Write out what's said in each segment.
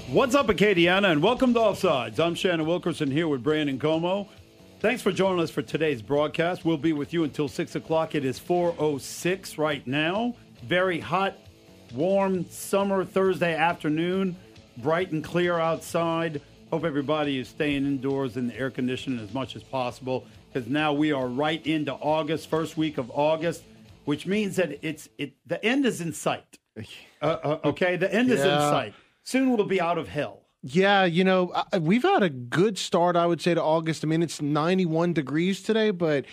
What's up, Acadiana, and welcome to Offsides. I'm Shannon Wilkerson here with Brandon Comeaux. Thanks for joining us for today's broadcast. We'll be with you until 6 o'clock. It is 4:06 right now. Very hot, warm summer Thursday afternoon. Bright and clear outside. Hope everybody is staying indoors in the air conditioning as much as possible, because now we are right into August, first week of August, which means that the end is in sight. Okay, the end is in sight. Soon we'll be out of hell. Yeah, you know, we've had a good start, I would say, to August. I mean, it's 91 degrees today, but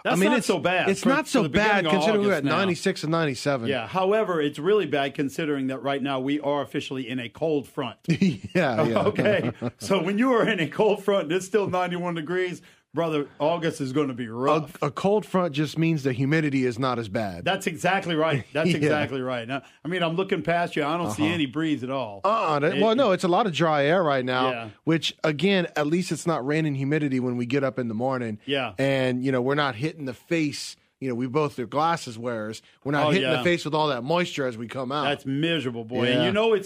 That's not so bad. It's not so bad considering we're at now. 96 and 97. Yeah, however, it's really bad considering that right now we are officially in a cold front. yeah. Okay, so when you are in a cold front and it's still 91 degrees, brother, August is going to be rough. A cold front just means the humidity is not as bad. That's exactly right. That's exactly right. Now, I mean, I'm looking past you. I don't see any breeze at all. No, it's a lot of dry air right now, which, again, at least it's not rain and humidity when we get up in the morning. Yeah. And, you know, we're not hitting the face. You know, we both are glasses wearers. We're not hitting the face with all that moisture as we come out. That's miserable, boy. Yeah. And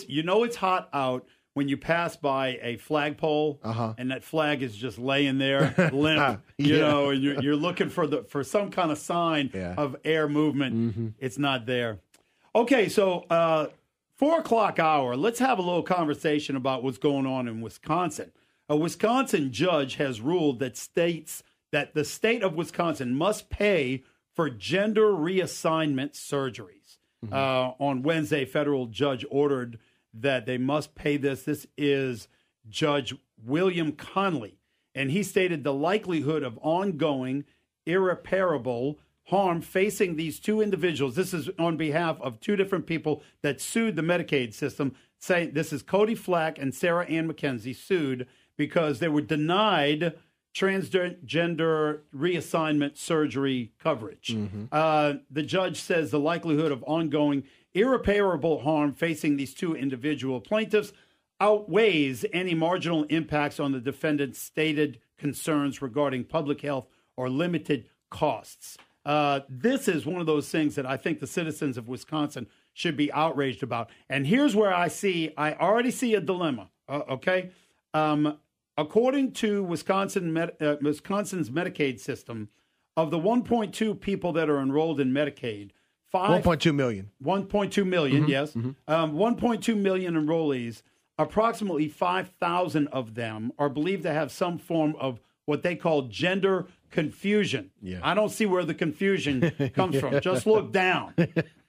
you know it's hot out when you pass by a flagpole and that flag is just laying there limp, you know, and you're looking for some kind of sign of air movement. Mm-hmm. It's not there. Okay, so 4 o'clock hour, let's have a little conversation about what's going on in Wisconsin. A Wisconsin judge has ruled that the state of Wisconsin must pay for gender reassignment surgeries. Mm-hmm. On Wednesday, federal judge ordered that they must pay this. This is Judge William Conley, and he stated the likelihood of ongoing irreparable harm facing these two individuals. This is on behalf of two different people that sued the Medicaid system. This is Cody Flack and Sarah Ann McKenzie sued because they were denied transgender reassignment surgery coverage. Mm-hmm. The judge says the likelihood of ongoing irreparable harm facing these two individual plaintiffs outweighs any marginal impacts on the defendant's stated concerns regarding public health or limited costs. This is one of those things that I think the citizens of Wisconsin should be outraged about. And here's where I already see a dilemma, okay? According to Wisconsin's Medicaid system, of the 1.2 people that are enrolled in Medicaid, 1.2 million. 1.2 million, yes. Mm-hmm. 1.2 million enrollees, approximately 5,000 of them are believed to have some form of what they call gender confusion. Yeah. I don't see where the confusion comes from. Just look down.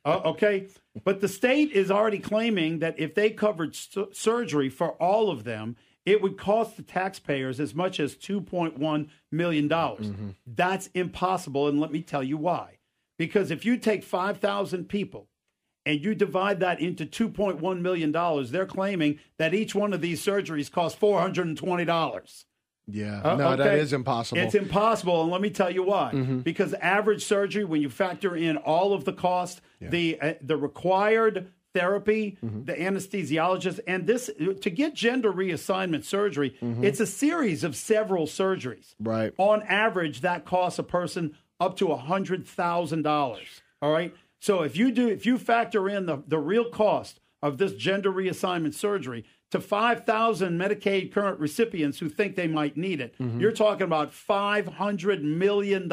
Okay? But the state is already claiming that if they covered surgery for all of them, it would cost the taxpayers as much as $2.1 million. Mm-hmm. That's impossible, and let me tell you why. Because if you take 5,000 people and you divide that into $2.1 million, they're claiming that each one of these surgeries costs $420. Yeah, that is impossible. It's impossible, and let me tell you why. Mm-hmm. Because average surgery, when you factor in all of the costs, the required therapy, the anesthesiologist, and this to get gender reassignment surgery, it's a series of several surgeries. Right. On average, that costs a person up to $100,000. All right. So if you factor in the real cost of this gender reassignment surgery to 5,000 Medicaid current recipients who think they might need it, you're talking about $500 million.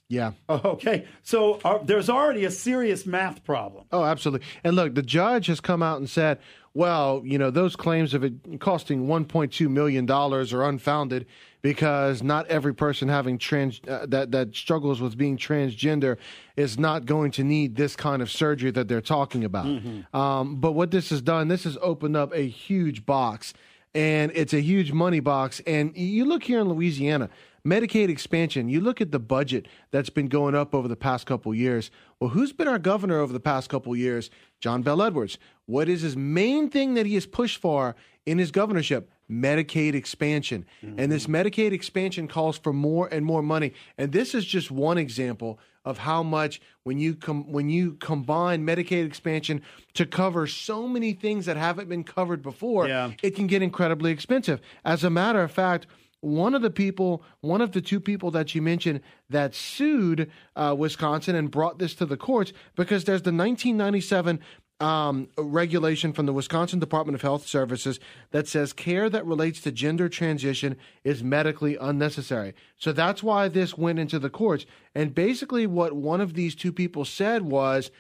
Yeah. Okay. So there's already a serious math problem. Oh, absolutely. And look, the judge has come out and said, well, you know, those claims of it costing $1.2 million are unfounded because not every person having that struggles with being transgender is not going to need this kind of surgery that they're talking about. Mm-hmm. But what this has done, this has opened up a huge box, and it's a huge money box. And you look here in Louisiana, Medicaid expansion, you look at the budget that's been going up over the past couple years. Well, who's been our governor over the past couple years? John Bel Edwards. What is his main thing that he has pushed for in his governorship? Medicaid expansion. Mm-hmm. And this Medicaid expansion calls for more and more money. And this is just one example of how much when you combine Medicaid expansion to cover so many things that haven't been covered before, it can get incredibly expensive. As a matter of fact, one of the two people that you mentioned that sued Wisconsin and brought this to the courts because there's the 1997 a regulation from the Wisconsin Department of Health Services that says care that relates to gender transition is medically unnecessary. So that's why this went into the courts. And basically what one of these two people said was,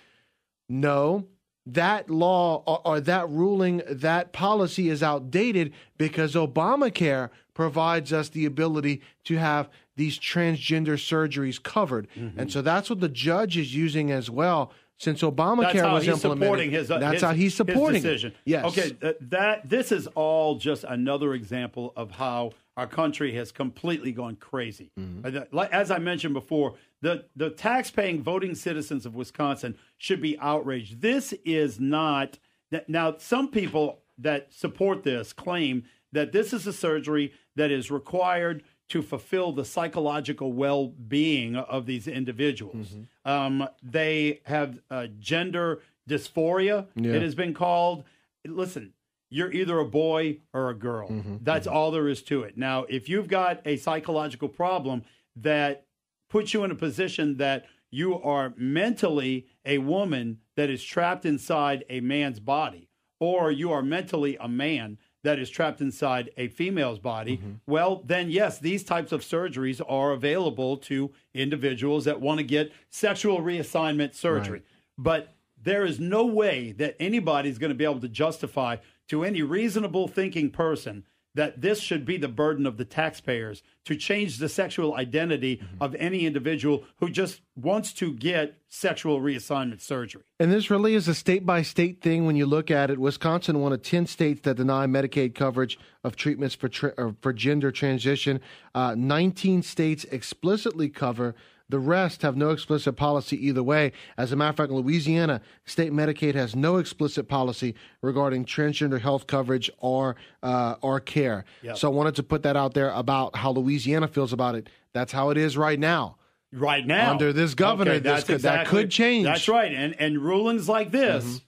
no, that law or that ruling, that policy is outdated because Obamacare provides us the ability to have these transgender surgeries covered. And so that's what the judge is using as well. Since Obamacare was implemented, that's how he's supporting his decision. Yes. Okay, this is all just another example of how our country has completely gone crazy. As I mentioned before, the tax-paying voting citizens of Wisconsin should be outraged. This is not – now, some people that support this claim that this is a surgery that is required to fulfill the psychological well-being of these individuals. They have gender dysphoria, it has been called. Listen, you're either a boy or a girl. That's all there is to it. Now, if you've got a psychological problem that puts you in a position that you are mentally a woman that is trapped inside a man's body, or you are mentally a man that is trapped inside a female's body, well, then, yes, these types of surgeries are available to individuals that want to get sexual reassignment surgery. But there is no way that anybody's going to be able to justify to any reasonable thinking person that this should be the burden of the taxpayers to change the sexual identity of any individual who just wants to get sexual reassignment surgery. And this really is a state-by-state thing when you look at it. Wisconsin, one of 10 states that deny Medicaid coverage of treatments for gender transition. 19 states explicitly cover. The rest have no explicit policy either way. As a matter of fact, Louisiana, state Medicaid has no explicit policy regarding transgender health coverage or care. So I wanted to put that out there about how Louisiana feels about it. That's how it is right now. Right now. Under this governor, that could change. That's right. And rulings like this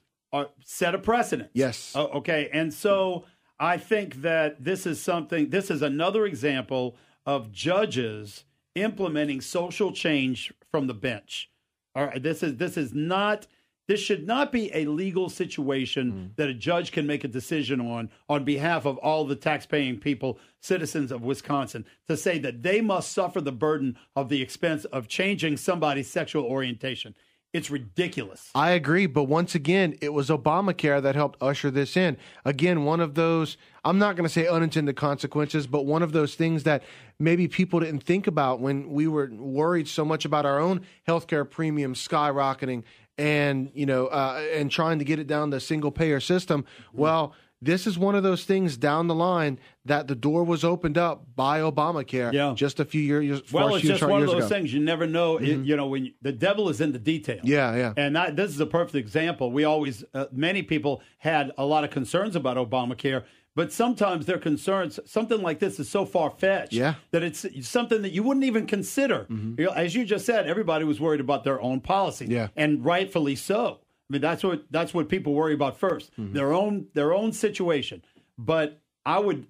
set a precedent. Yes. Okay. And so I think that this is another example of judges implementing social change from the bench. All right, this should not be a legal situation that a judge can make a decision on behalf of all the tax-paying people, citizens of Wisconsin, to say that they must suffer the burden of the expense of changing somebody's sexual orientation. It's ridiculous. I agree, but once again, it was Obamacare that helped usher this in. Again, one of those, I'm not going to say unintended consequences, but one of those things that maybe people didn't think about when we were worried so much about our own healthcare premiums skyrocketing and, and trying to get it down to a single-payer system. Well, this is one of those things down the line that the door was opened up by Obamacare just a few years ago. Well, it's just one of those things you never know. When the devil is in the detail. Yeah. And this is a perfect example. We always, many people had a lot of concerns about Obamacare, but sometimes their concerns, something like this is so far-fetched that it's something that you wouldn't even consider. As you just said, everybody was worried about their own policy, and rightfully so. I mean, that's what people worry about first, their own situation. But I would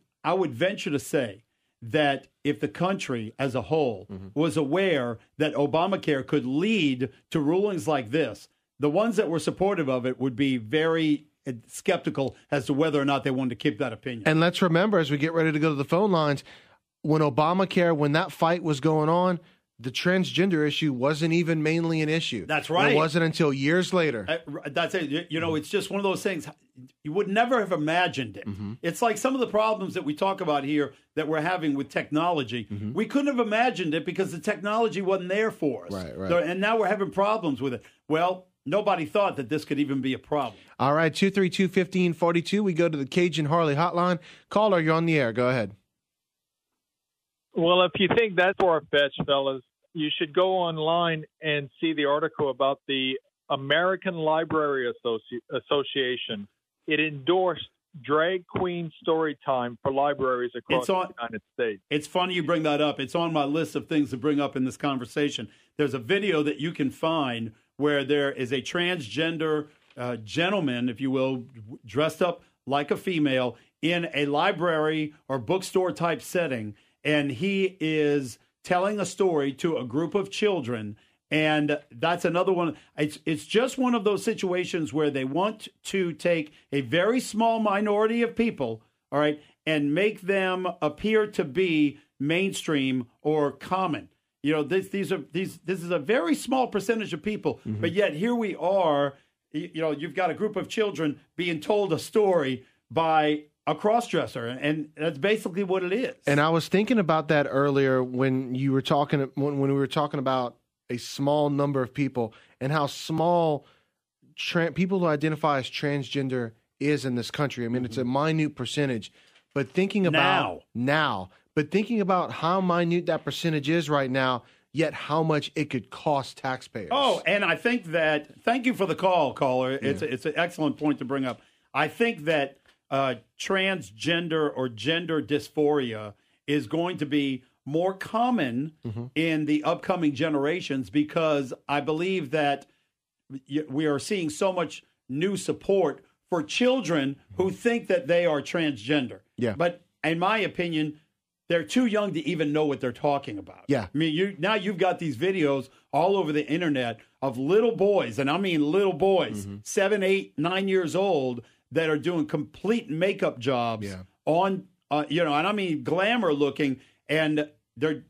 venture to say that if the country as a whole was aware that Obamacare could lead to rulings like this, the ones that were supportive of it would be very skeptical as to whether or not they wanted to keep that opinion. And let's remember, as we get ready to go to the phone lines, when that fight was going on, the transgender issue wasn't even mainly an issue. That's right. It wasn't until years later. That's it. It's just one of those things. You would never have imagined it. It's like some of the problems that we talk about here that we're having with technology. We couldn't have imagined it because the technology wasn't there for us. Right. And now we're having problems with it. Well, nobody thought that this could even be a problem. All right, 232-1542. We go to the Cajun Harley hotline. Caller, you're on the air. Go ahead. Well, if you think that's far-fetched, fellas, you should go online and see the article about the American Library Association. It endorsed drag queen story time for libraries across the United States. It's funny you bring that up. It's on my list of things to bring up in this conversation. There's a video that you can find where there is a transgender gentleman, if you will, dressed up like a female in a library or bookstore type setting, and he is telling a story to a group of children, And that's another one. It's just one of those situations where they want to take a very small minority of people, all right, and make them appear to be mainstream or common. This is a very small percentage of people, but yet here we are. You've got a group of children being told a story by a cross-dresser, and that's basically what it is. And I was thinking about that earlier when you were talking when we were talking about a small number of people and how small people who identify as transgender is in this country. I mean, it's a minute percentage, but thinking about thinking about how minute that percentage is right now, yet how much it could cost taxpayers. Oh, and I think that, thank you for the call, caller. It's an excellent point to bring up. I think that transgender or gender dysphoria is going to be more common in the upcoming generations, because I believe that we are seeing so much new support for children who think that they are transgender. Yeah. But in my opinion, they're too young to even know what they're talking about. Yeah. I mean, you've got these videos all over the internet of little boys, and I mean little boys, 7, 8, 9 years old, that are doing complete makeup jobs on, and I mean glamour looking, and they're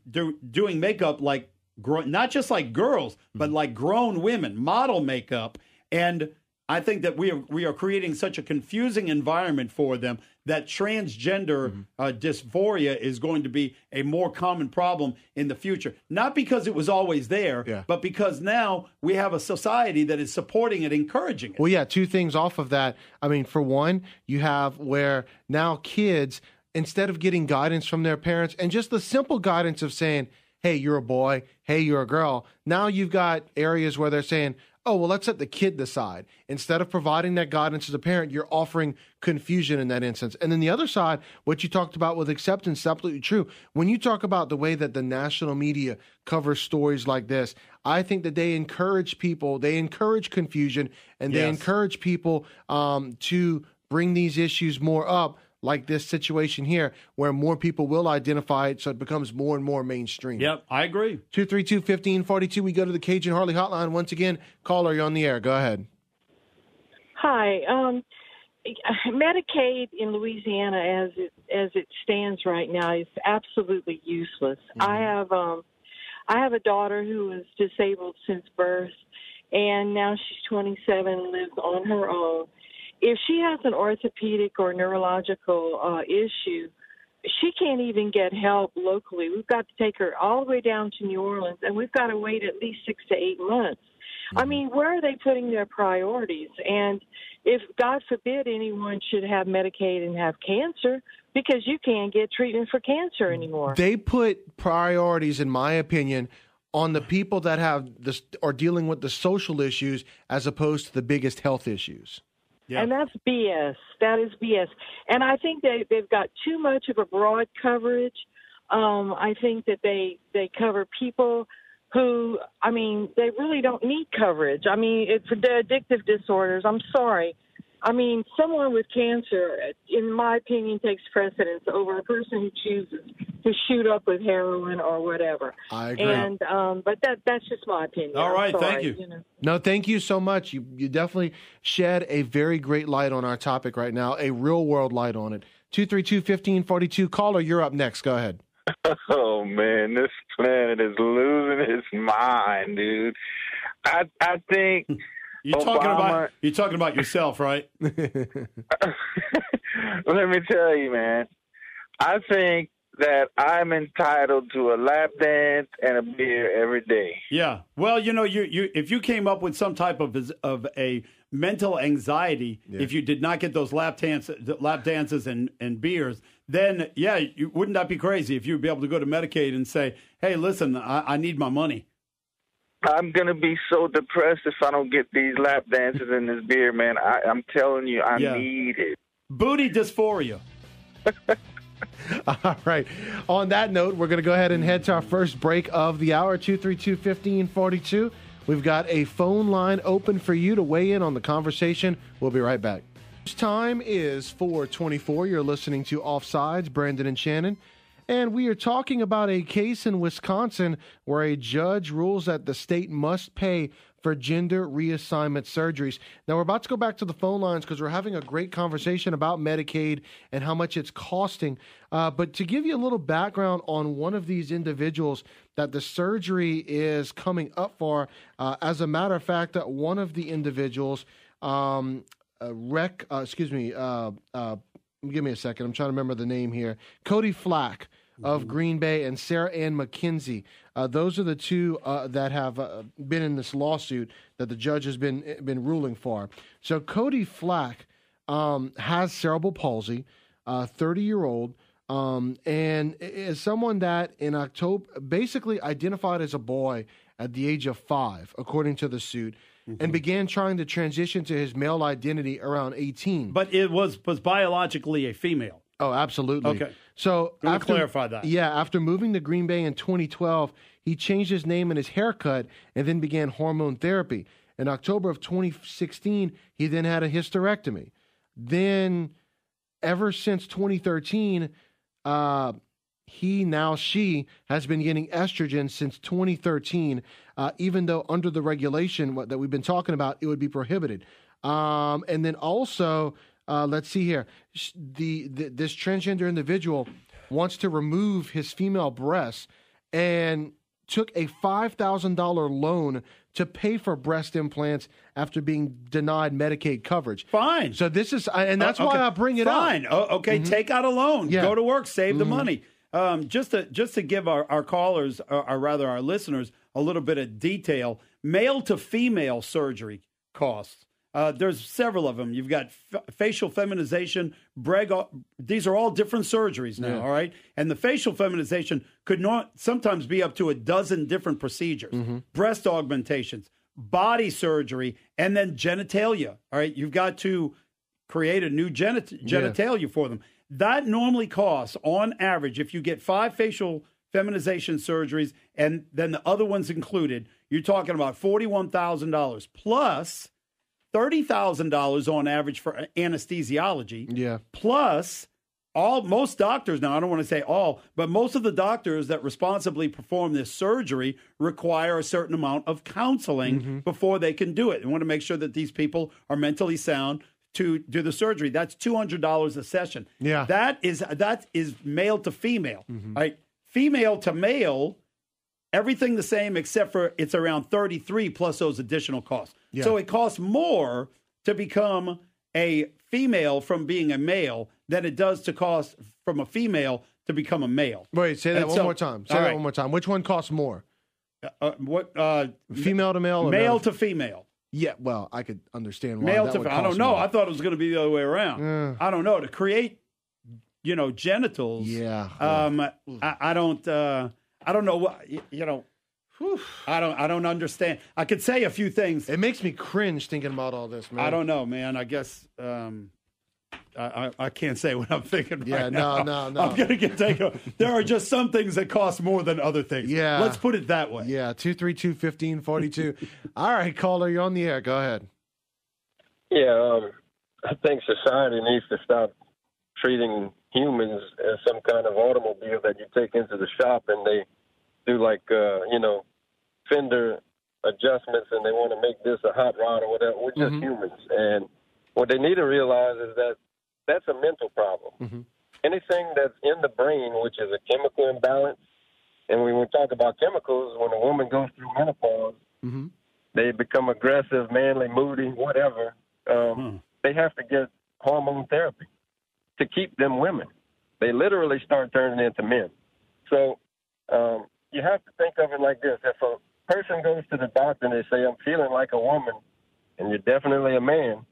doing makeup like not just like girls, but like grown women, model makeup. And I think that we are creating such a confusing environment for them that transgender dysphoria is going to be a more common problem in the future. Not because it was always there, but because now we have a society that is supporting it, encouraging it. Well, yeah, two things off of that. I mean, for one, you have where now kids, instead of getting guidance from their parents and just the simple guidance of saying, hey, you're a boy, hey, you're a girl, now you've got areas where they're saying, oh, well, let's let the kid decide. Instead of providing that guidance as a parent, you're offering confusion in that instance. And then the other side, what you talked about with acceptance is absolutely true. When you talk about the way that the national media covers stories like this, I think that they encourage people, they encourage confusion, and they encourage people to bring these issues more up, like this situation here, where more people will identify it, so it becomes more and more mainstream. Yep, I agree. 232-1542. We go to the Cajun Harley Hotline once again. Caller, you're on the air. Go ahead. Hi. Medicaid in Louisiana, as it stands right now, is absolutely useless. I have a daughter who is disabled since birth, and now she's 27 and lives on her own. If she has an orthopedic or neurological issue, she can't even get help locally. We've got to take her all the way down to New Orleans, and we've got to wait at least 6 to 8 months. I mean, where are they putting their priorities? And if, God forbid, anyone should have Medicaid and have cancer, because you can't get treatment for cancer anymore. They put priorities, in my opinion, on the people that have this are dealing with the social issues as opposed to the biggest health issues. Yeah. And that's BS. That is BS. And I think they've got too much of a broad coverage. I think that they cover people who, I mean, they really don't need coverage. I mean, it's the addictive disorders. I'm sorry. I mean, someone with cancer, in my opinion, takes precedence over a person who chooses to shoot up with heroin or whatever. I agree. And but that's just my opinion. All right, sorry, thank you. No, thank you so much. You definitely shed a very great light on our topic right now, a real world light on it. 232-1542. Caller, you're up next. Go ahead. Oh man, this planet is losing its mind, dude. I think. You're talking about yourself, right? Let me tell you, man. I think that I'm entitled to a lap dance and a beer every day. Yeah. Well, you if you came up with some type of a mental anxiety, if you did not get those lap dances and beers, then wouldn't that be crazy if you'd be able to go to Medicaid and say, "Hey, listen, I need my money." I'm going to be so depressed if I don't get these lap dances and this beer, man. I'm telling you, I need it. Booty dysphoria. All right. On that note, we're going to go ahead and head to our first break of the hour, 232-1542. We've got a phone line open for you to weigh in on the conversation. We'll be right back. Time is 4:24. You're listening to Offsides, Brandon and Shannon. And we are talking about a case in Wisconsin where a judge rules that the state must pay for gender reassignment surgeries. Now, we're about to go back to the phone lines because we're having a great conversation about Medicaid and how much it's costing. But to give you a little background on one of these individuals that the surgery is coming up for, as a matter of fact, one of the individuals, give me a second. I'm trying to remember the name here. Cody Flack of Green Bay and Sarah Ann McKenzie. Those are the two that have been in this lawsuit that the judge has been ruling for. So Cody Flack has cerebral palsy, 30-year-old, and is someone that in October basically identified as a boy at the age of 5, according to the suit, and began trying to transition to his male identity around 18. But it was biologically a female. Oh, absolutely. Okay. So after clarify that. Yeah, after moving to Green Bay in 2012, he changed his name and his haircut and then began hormone therapy. In October of 2016, he then had a hysterectomy. Then, ever since 2013, she has been getting estrogen since 2013, even though under the regulation that we've been talking about, it would be prohibited. And then also, let's see here, this transgender individual wants to remove his female breasts and took a $5,000 loan to pay for breast implants after being denied Medicaid coverage. Fine. So this is, and that's why I bring it up. Fine. Okay, take out a loan. Yeah. Go to work, save the money. Just to give our callers, or rather our listeners, a little bit of detail, male to female surgery costs. There's several of them. You've got facial feminization, these are all different surgeries now, all right? And the facial feminization could not sometimes be up to a dozen different procedures. Breast augmentations, body surgery, and then genitalia, all right? You've got to create a new genitalia for them. That normally costs, on average, if you get 5 facial feminization surgeries and then the other ones included, you're talking about $41,000 plus $30,000 on average for anesthesiology. Yeah. Plus, most doctors, now I don't want to say all, but most of the doctors that responsibly perform this surgery require a certain amount of counseling before they can do it. They want to make sure that these people are mentally sound to do the surgery. That's $200 a session. Yeah. That is male to female. Right? Female to male, everything the same except for it's around 33 plus those additional costs. Yeah. So it costs more to become a female from being a male than it does to cost from a female to become a male. Wait, say that one more time. Say that one more time. Which one costs more? Female to male? Or male to female. Yeah, well, I could understand why male that to would I don't know. more. I thought it was going to be the other way around. I don't know. To create, genitals. Yeah. I don't know what, I don't understand. I could say a few things. It makes me cringe thinking about all this, man. I don't know, man. I guess I can't say what I'm thinking right now. No. I'm going to get taken. There are just some things that cost more than other things. Yeah. Let's put it that way. Yeah, 232-1542. All right, caller, you're on the air. Go ahead. Yeah, I think society needs to stop treating humans as some kind of automobile that you take into the shop and they do fender adjustments and they want to make this a hot rod or whatever. We're just humans. And what they need to realize is that that's a mental problem. Anything that's in the brain, which is a chemical imbalance, and when we talk about chemicals, when a woman goes through menopause, they become aggressive, manly, moody, whatever. They have to get hormone therapy to keep them women. They literally start turning into men. So you have to think of it like this. If a person goes to the doctor and they say, I'm feeling like a woman, and you're definitely a man,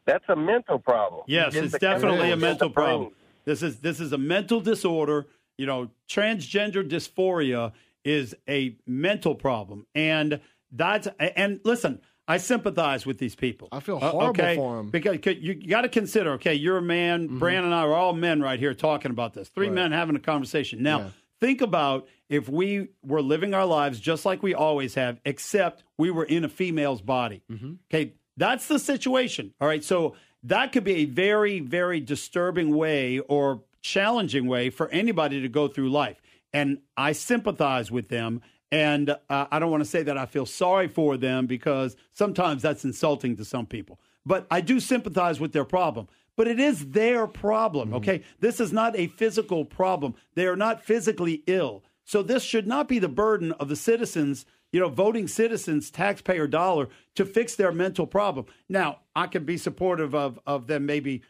that's a mental problem. Yes, it's definitely a mental problem. This is a mental disorder. Transgender dysphoria is a mental problem. And listen, I sympathize with these people. I feel horrible for them. Because you got to consider, you're a man. Brandon and I are all men right here talking about this. Three men having a conversation. Now, think about if we were living our lives just like we always have, except we were in a female's body. Okay, that's the situation. All right, so that could be a very, very disturbing way or challenging way for anybody to go through life. And I sympathize with them. And I don't want to say that I feel sorry for them, because sometimes that's insulting to some people. But I do sympathize with their problem. But it is their problem, okay? This is not a physical problem. They are not physically ill. So this should not be the burden of the citizens, voting citizens, taxpayer dollar, to fix their mental problem. Now, I can be supportive of them maybe,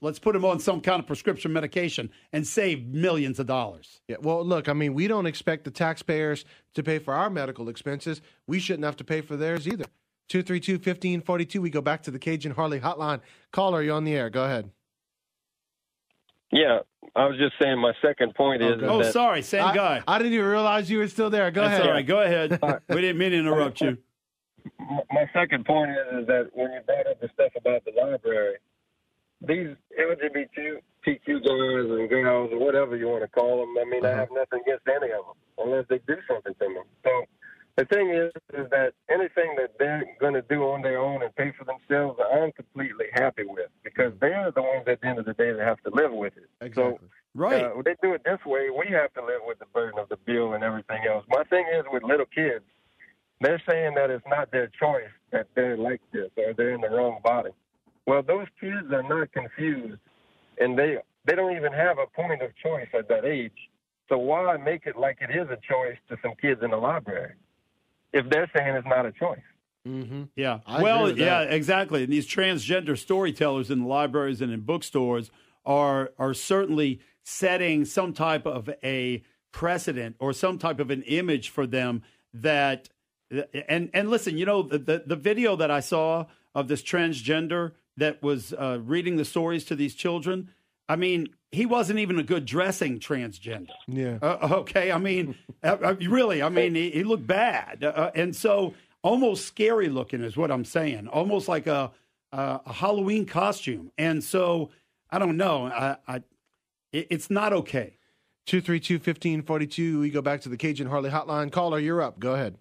let's put them on some kind of prescription medication and save millions of dollars. Yeah, well, look, I mean, we don't expect the taxpayers to pay for our medical expenses. We shouldn't have to pay for theirs either. 232-1542. We go back to the Cajun Harley hotline. Caller, you're on the air. Go ahead. Yeah, I was just saying my second point is... Oh, sorry, same guy. I didn't even realize you were still there. Go ahead. That's all right, go ahead. We didn't mean to interrupt you. My second point is that when you brought up the stuff about the library, these LGBTQ guys and girls, or whatever you want to call them, I mean, I have nothing against any of them unless they do something to me. So the thing is that anything that they're going to do on their own and pay for themselves, I'm completely happy with, because they're the ones at the end of the day that have to live with it. Exactly. So right. when they do it this way, we have to live with the burden of the bill and everything else. My thing is with little kids, they're saying that it's not their choice that they're like this or they're in the wrong body. Well, those kids are not confused, and they don't even have a point of choice at that age. So why make it like it is a choice to some kids in the library if they're saying it's not a choice? Mm-hmm. Yeah. Yeah, exactly. And these transgender storytellers in the libraries and in bookstores are certainly setting some type of a precedent or some type of an image for them that and listen, the video that I saw of this transgender that was reading the stories to these children, I mean, he wasn't even a good dressing transgender. Yeah. Okay. I mean, really, I mean, he looked bad. And so almost scary looking is what I'm saying. Almost like a Halloween costume. And so I don't know. It's not okay. 232-1542. We go back to the Cajun Harley hotline. Caller, you're up. Go ahead.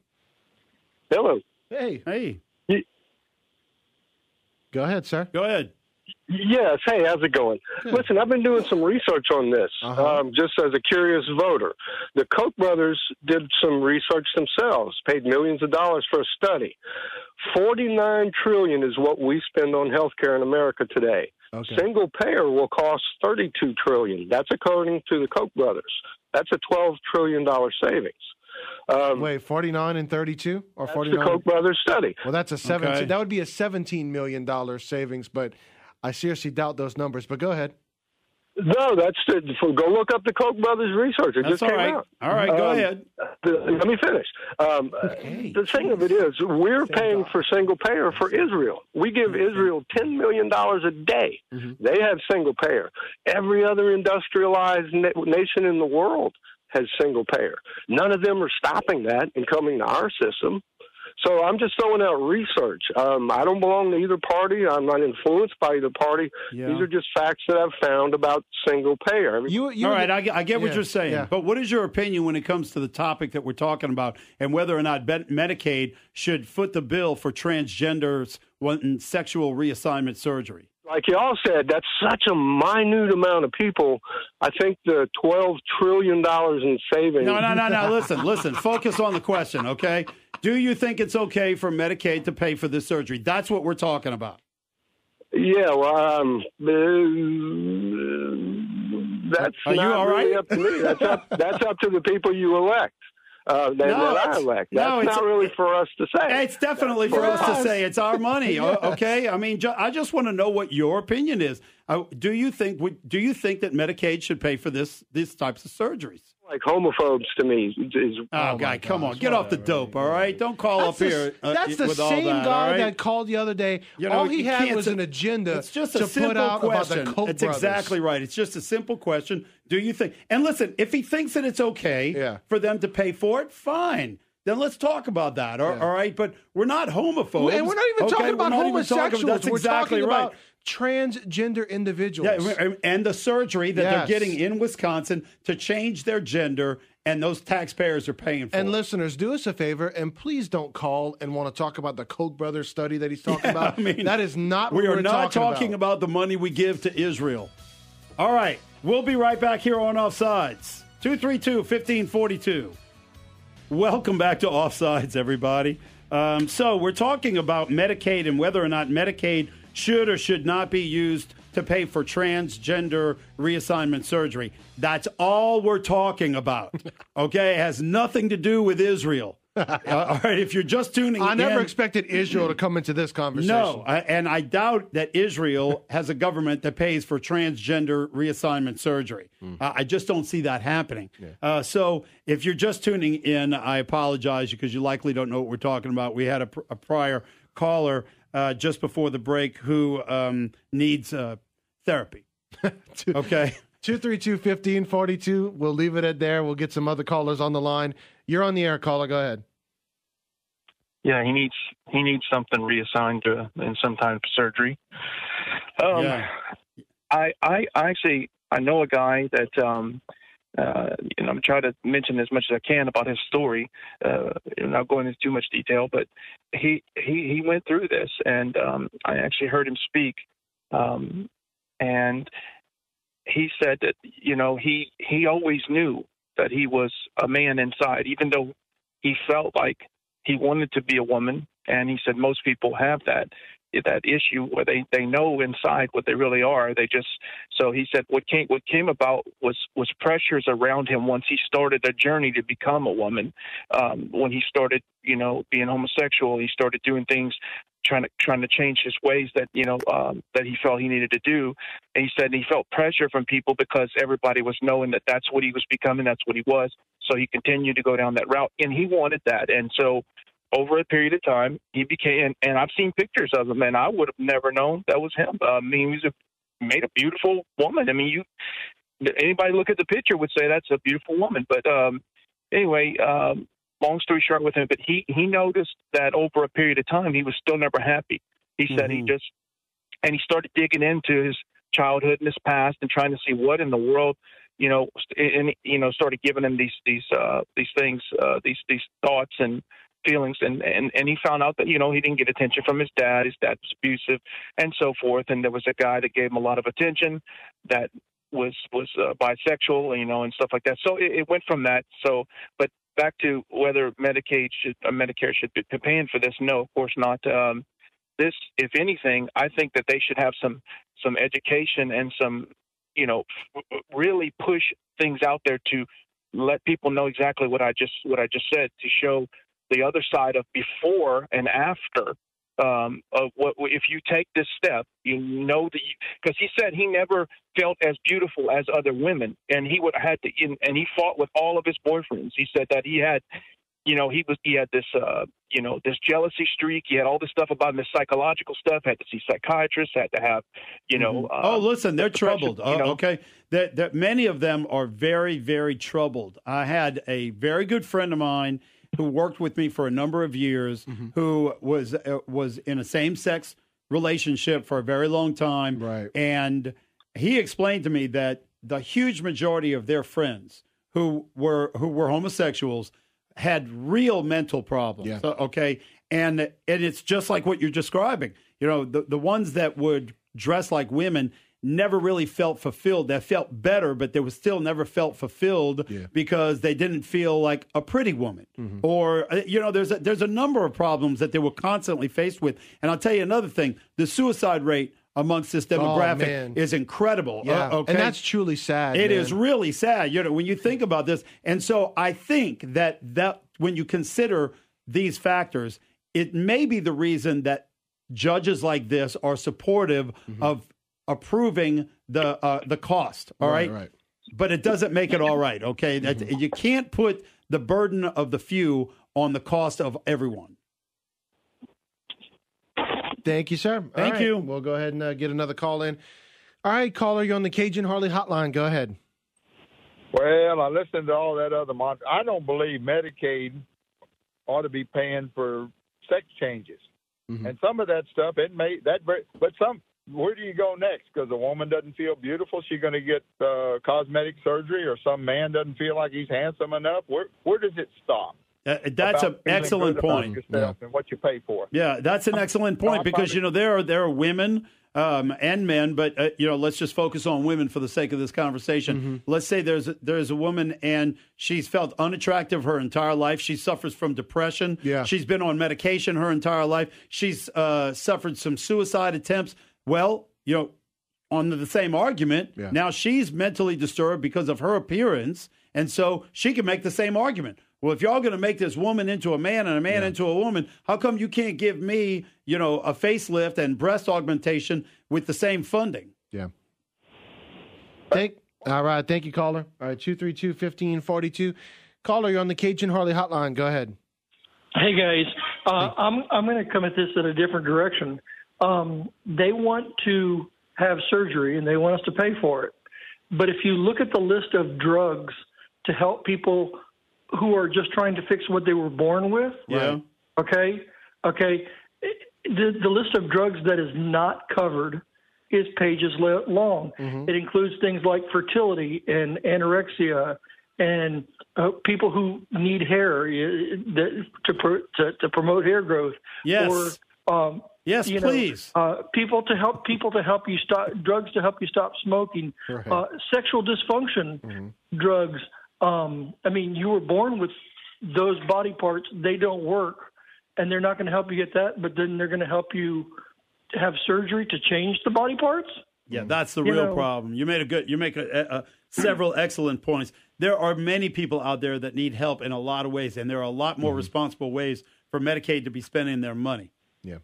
Hello. Hey. Go ahead, sir. Go ahead. Yes. Hey, how's it going? Good. Listen, I've been doing some research on this, just as a curious voter. The Koch brothers did some research themselves, paid millions of dollars for a study. $49 trillion is what we spend on healthcare in America today. Okay. Single payer will cost $32 trillion. That's according to the Koch brothers. That's a $12 trillion savings. Wait, 49 and 32 or 49? That's the Koch brothers study. Well, that's a 17. Okay. That would be a $17 million savings, but I seriously doubt those numbers. But go ahead. No, go look up the Koch brothers research. It just came out. All right, go ahead. Let me finish. The thing of it is, we're paying for single payer for Israel. We give Israel $10 million a day. Mm-hmm. They have single payer. Every other industrialized nation in the world has single payer. None of them are stopping that and coming to our system. So I'm just throwing out research. I don't belong to either party. I'm not influenced by either party. Yeah. These are just facts that I've found about single payer. All right, I get what you're saying. Yeah. But what is your opinion when it comes to the topic that we're talking about and whether or not Medicaid should foot the bill for transgenders wanting sexual reassignment surgery? Like y'all said, that's such a minute amount of people. I think the $12 trillion in savings. No. Listen. Focus on the question, okay? Do you think it's okay for Medicaid to pay for this surgery? That's what we're talking about. Yeah, well, that's not really up to me. That's up to the people you elect. That's not really for us to say. It's definitely for us to say. It's our money, okay? I mean, I just want to know what your opinion is. Do you think that Medicaid should pay for these types of surgeries? Like homophobes to me. Guy, come on, get off the dope, all right? Don't call up here. That's the same guy that called the other day. All he had was an agenda. It's just a simple question. It's exactly right. It's just a simple question. Do you think? And listen, if he thinks that it's okay for them to pay for it, fine. Then let's talk about that, all right? But we're not homophobes. And we're not even talking about homosexuals. We're talking about transgender individuals. Yeah, and the surgery that they're getting in Wisconsin to change their gender, and those taxpayers are paying for it. And listeners, do us a favor, and please don't call and want to talk about the Koch brothers study that he's talking about. I mean, that is not what we are not talking about the money we give to Israel. All right. We'll be right back here on Offsides. 232-1542. Welcome back to Offsides, everybody. So we're talking about Medicaid and whether or not Medicaid should or should not be used to pay for transgender reassignment surgery. That's all we're talking about. Okay? It has nothing to do with Israel. All right, if you're just tuning in. I never expected Israel to come into this conversation. No, and I doubt that Israel has a government that pays for transgender reassignment surgery. I just don't see that happening. Yeah. So if you're just tuning in, I apologize because you likely don't know what we're talking about. We had a prior caller just before the break who needs therapy. Okay. 232-1542. We'll leave it at there. We'll get some other callers on the line. You're on the air, caller. Go ahead. Yeah, he needs something reassigned in some kind of surgery. I know a guy that I'm trying to mention as much as I can about his story. Not going into too much detail, but he went through this, and I actually heard him speak, and he said that he always knew that he was a man inside, even though he felt like he wanted to be a woman. And he said most people have that issue where they know inside what they really are. So he said what came about was pressures around him once he started a journey to become a woman. When he started, being homosexual, he started doing things, trying to change his ways that he felt he needed to do. And he said he felt pressure from people because everybody was knowing that that's what he was becoming, that's what he was. So he continued to go down that route, and he wanted that. And so over a period of time, he became, and I've seen pictures of him, and I would have never known that was him. He made a beautiful woman. I mean, anybody look at the picture would say that's a beautiful woman. But anyway, long story short with him, but he noticed that over a period of time, he was still never happy. He said he started digging into his childhood and his past and trying to see what in the world, started giving him these things, these thoughts and feelings, and he found out that he didn't get attention from his dad. His dad was abusive and so forth, and there was a guy that gave him a lot of attention that was bisexual, and stuff like that. So it went from that. So, but back to whether Medicare should be paying for this. No, of course not. This, if anything, I think that they should have some education and some, really push things out there to let people know exactly what I just said, to show the other side of before and after of what if you take this step, because he said he never felt as beautiful as other women, and he would have had to, and he fought with all of his boyfriends. He said that he had, he had this, this jealousy streak. He had all this stuff about him, this psychological stuff. Had to see psychiatrists. Had to have, listen, they're troubled. Okay, that many of them are very, very troubled. I had a very good friend of mine who worked with me for a number of years, who was in a same-sex relationship for a very long time. Right. And he explained to me that the huge majority of their friends who were homosexuals had real mental problems. Yeah. Okay. And it's just like what you're describing. The ones that would dress like women never really felt fulfilled. They felt better, but they were still never felt fulfilled because they didn't feel like a pretty woman. Or, there's a number of problems that they were constantly faced with. And I'll tell you another thing, the suicide rate amongst this demographic is incredible. Yeah. Okay? And that's truly sad. It is really sad, when you think about this. And so I think that when you consider these factors, it may be the reason that judges like this are supportive of approving the cost, all right? Right. But it doesn't make it all right, okay? You can't put the burden of the few on the cost of everyone. Thank you, sir. Thank you. We'll go ahead and get another call in. All right, caller, you're on the Cajun Harley hotline. Go ahead. Well, I listened to all that other I don't believe Medicaid ought to be paying for sex changes. And some of that stuff, where do you go next? Because a woman doesn't feel beautiful, she's going to get cosmetic surgery, or some man doesn't feel like he's handsome enough. Where does it stop? That's an excellent point. And what you pay for. Yeah, that's an excellent point because there are women and men, but let's just focus on women for the sake of this conversation. Let's say there's a woman and she's felt unattractive her entire life. She suffers from depression. Yeah. She's been on medication her entire life. She's suffered some suicide attempts. Well, on the same argument, now she's mentally disturbed because of her appearance, and so she can make the same argument. Well, if y'all going to make this woman into a man and a man into a woman, how come you can't give me, a facelift and breast augmentation with the same funding? Yeah. All right. Thank you, caller. All right, 232-1542. Caller, you're on the Cajun Harley hotline. Go ahead. Hey, guys. I'm going to come at this in a different direction. They want to have surgery, and they want us to pay for it. But if you look at the list of drugs to help people who are just trying to fix what they were born with, okay, the list of drugs that is not covered is pages long. It includes things like fertility and anorexia and people who need hair to promote hair growth. Yes. Or yes, please. People to help you stop drugs to help you stop smoking. Right. Sexual dysfunction drugs. You were born with those body parts. They don't work, and they're not going to help you get that. But then they're going to help you have surgery to change the body parts. Yeah, that's the real problem. You make several excellent points. There are many people out there that need help in a lot of ways, and there are a lot more responsible ways for Medicaid to be spending their money. Yeah.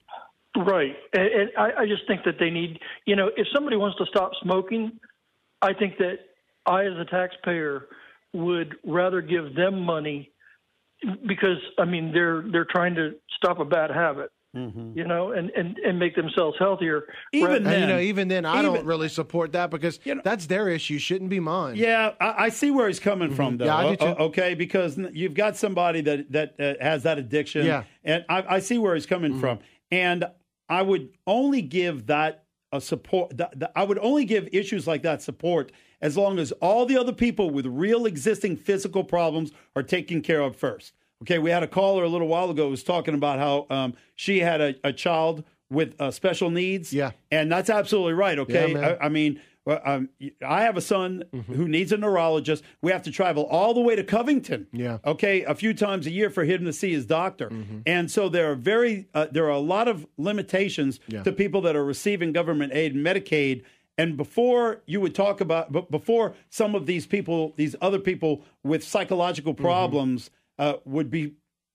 Right. And I just think that they need, if somebody wants to stop smoking, I think that I, as a taxpayer, would rather give them money because, they're trying to stop a bad habit, and make themselves healthier. Even then, I don't really support that because that's their issue. Shouldn't be mine. Yeah, I see where he's coming from, though. Yeah, I do too. Okay, because you've got somebody that has that addiction. Yeah. And I see where he's coming from. And I would only give that a support. I would only give issues like that support as long as all the other people with real existing physical problems are taken care of first. Okay, we had a caller a little while ago who was talking about how she had a child with special needs. Yeah. And that's absolutely right, okay? Yeah, I have a son who needs a neurologist. We have to travel all the way to Covington, okay, a few times a year for him to see his doctor. And so there are a lot of limitations to people that are receiving government aid and Medicaid. And before some of these other people with psychological problems would be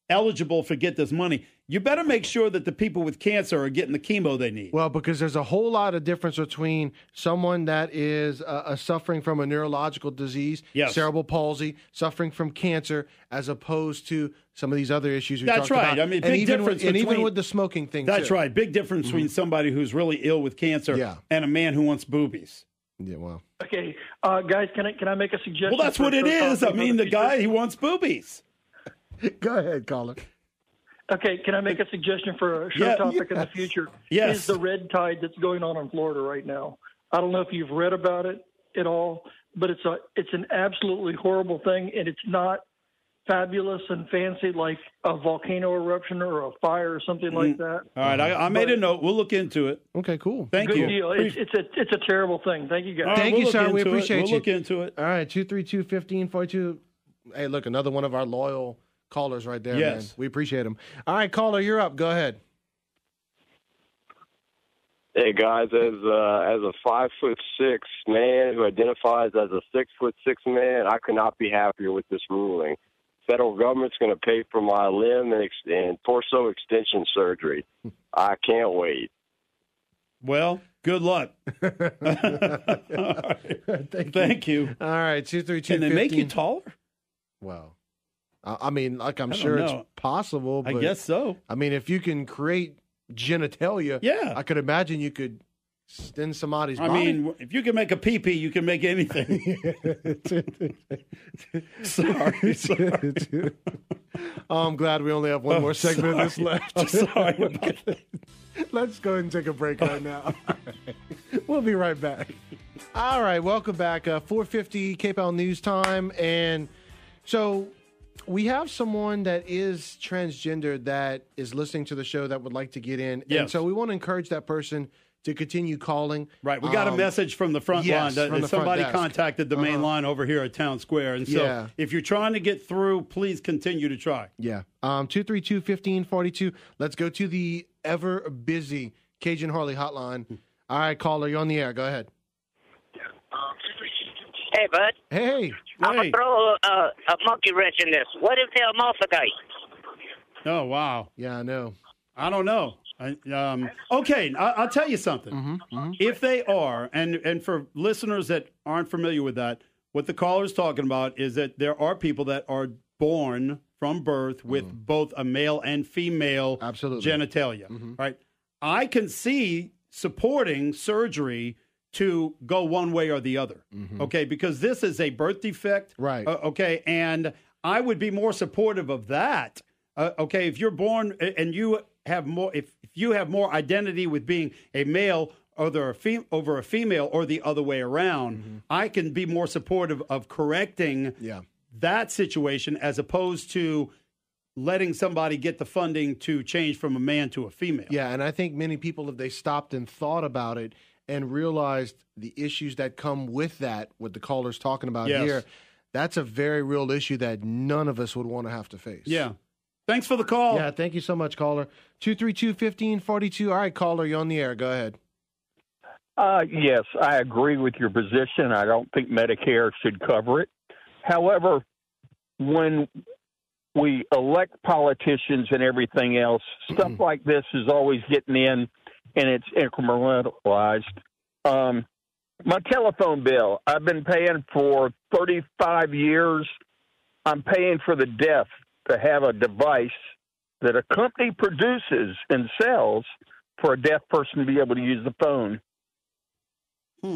eligible for get this money, you better make sure that the people with cancer are getting the chemo they need. Well, because there's a whole lot of difference between someone that is suffering from a neurological disease, cerebral palsy, suffering from cancer, as opposed to some of these other issues we talked about. I mean, big difference. And even with the smoking thing, that's too. right. Big difference between somebody who's really ill with cancer and a man who wants boobies. Yeah, well. Okay, guys, can I make a suggestion? Well, that's what it is. The guy, he wants boobies. Go ahead, caller. Okay, can I make a suggestion for a show topic in the future? Yes. Is the red tide that's going on in Florida right now. I don't know if you've read about it at all, but it's an absolutely horrible thing, and it's not fabulous and fancy like a volcano eruption or a fire or something like that. All right, I made a note. We'll look into it. Okay, cool. Thank you. Good deal. It's a terrible thing. Thank you, guys. Right, Thank you, sir. We appreciate you. We'll look into it. All right, 232-1542. Hey, look, another one of our loyal callers right there, man. We appreciate them. All right, caller, you're up. Go ahead. Hey guys, as a 5'6" man who identifies as a 6'6" man, I could not be happier with this ruling. Federal government's going to pay for my limb and torso extension surgery. I can't wait. Well, good luck. Thank you. All right, 232. Can they make you taller? Well, I'm sure it's possible. But, I guess so. I mean, if you can create genitalia, I could imagine you could extend somebody's body. I mean, if you can make a pee-pee, you can make anything. Sorry. I'm glad we only have one more segment of this left. I'm sorry. Let's go ahead and take a break right now. We'll be right back. All right, welcome back. 4:50 KPEL News Time. And so we have someone that is transgender that is listening to the show that would like to get in. Yes. And so we want to encourage that person to continue calling. Right. We got a message from the front line that somebody contacted the main line over here at Town Square. And so if you're trying to get through, please continue to try. Yeah. 232-1542. Let's go to the ever busy Cajun Harley hotline. All right, caller, you're on the air. Go ahead. Hey, bud. Hey. I'm going to throw a monkey wrench in this. What if they're hermaphrodite? Oh, wow. Yeah, I know. I don't know. Okay, I'll tell you something. If they are, and for listeners that aren't familiar with that, what the caller is talking about is that there are people that are born from birth with both a male and female genitalia. Right? I can see supporting surgery to go one way or the other. Okay, because this is a birth defect. Right. Okay, and I would be more supportive of that. Okay, if you're born and you have more, if you have more identity with being a male over a female or the other way around, I can be more supportive of correcting that situation as opposed to letting somebody get the funding to change from a man to a female. Yeah, and I think many people, if they stopped and thought about it and realized the issues that come with that, what the caller's talking about here, that's a very real issue that none of us would want to have to face. Yeah. Thanks for the call. Yeah, thank you so much, caller. 232-1542. All right, caller, you're on the air. Go ahead. Yes, I agree with your position. I don't think Medicare should cover it. However, when we elect politicians and everything else, stuff like this is always getting in, and it's incrementalized. My telephone bill, I've been paying for 35 years. I'm paying for the deaf to have a device that a company produces and sells for a deaf person to be able to use the phone.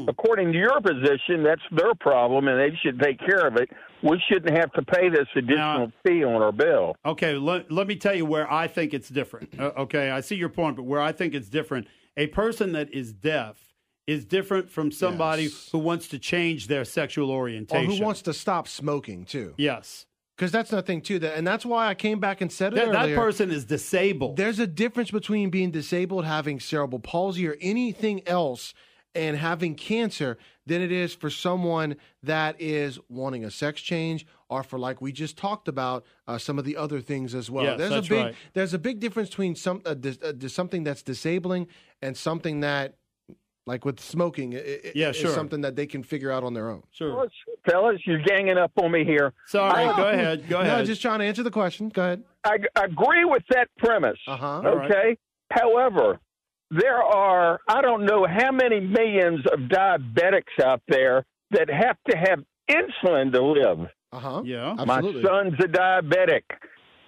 According to your position, that's their problem, and they should take care of it. We shouldn't have to pay this additional fee on our bill. Okay, let me tell you where I think it's different. Okay, I see your point, but where I think it's different, a person that is deaf is different from somebody who wants to change their sexual orientation. Or who wants to stop smoking, too. Yes. Because that's the thing, too. And that's why I came back and said it earlier. That person is disabled. There's a difference between being disabled, having cerebral palsy, or anything else, and having cancer than it is for someone that is wanting a sex change or for, like we just talked about, some of the other things as well. Yes, there's a big difference between something that's disabling and something that, like with smoking, is something that they can figure out on their own. Sure. Fellas, you're ganging up on me here. Sorry, go ahead. No, just trying to answer the question. Go ahead. I agree with that premise. Okay? Right. However, there are, I don't know how many millions of diabetics out there that have to have insulin to live. Yeah, absolutely. My son's a diabetic.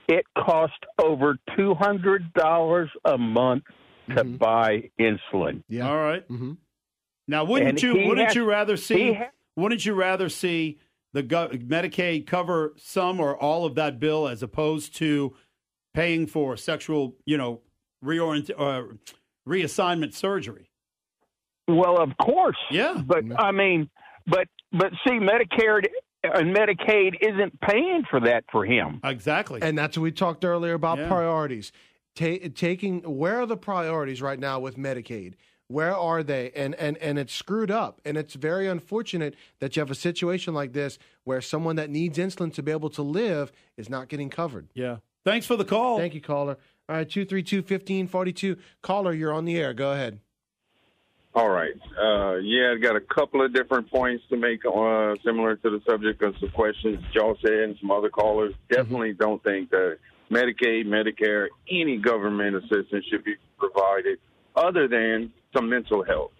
It costs over $200 a month to buy insulin. Yeah. All right. Now, wouldn't you rather see the Medicaid cover some or all of that bill as opposed to paying for sexual, reassignment surgery? Well, of course. Yeah. But I mean, but see, Medicare and Medicaid isn't paying for that for him. Exactly. And that's what we talked earlier about priorities. Where are the priorities right now with Medicaid? Where are they? And it's screwed up. And it's very unfortunate that you have a situation like this where someone that needs insulin to be able to live is not getting covered. Yeah. Thanks for the call. Thank you, caller. All right, 232-1542. Caller, you're on the air. Go ahead. All right. I got a couple of different points to make similar to the subject of some questions y'all said and some other callers. Definitely don't think that Medicaid, Medicare, any government assistance should be provided other than some mental health.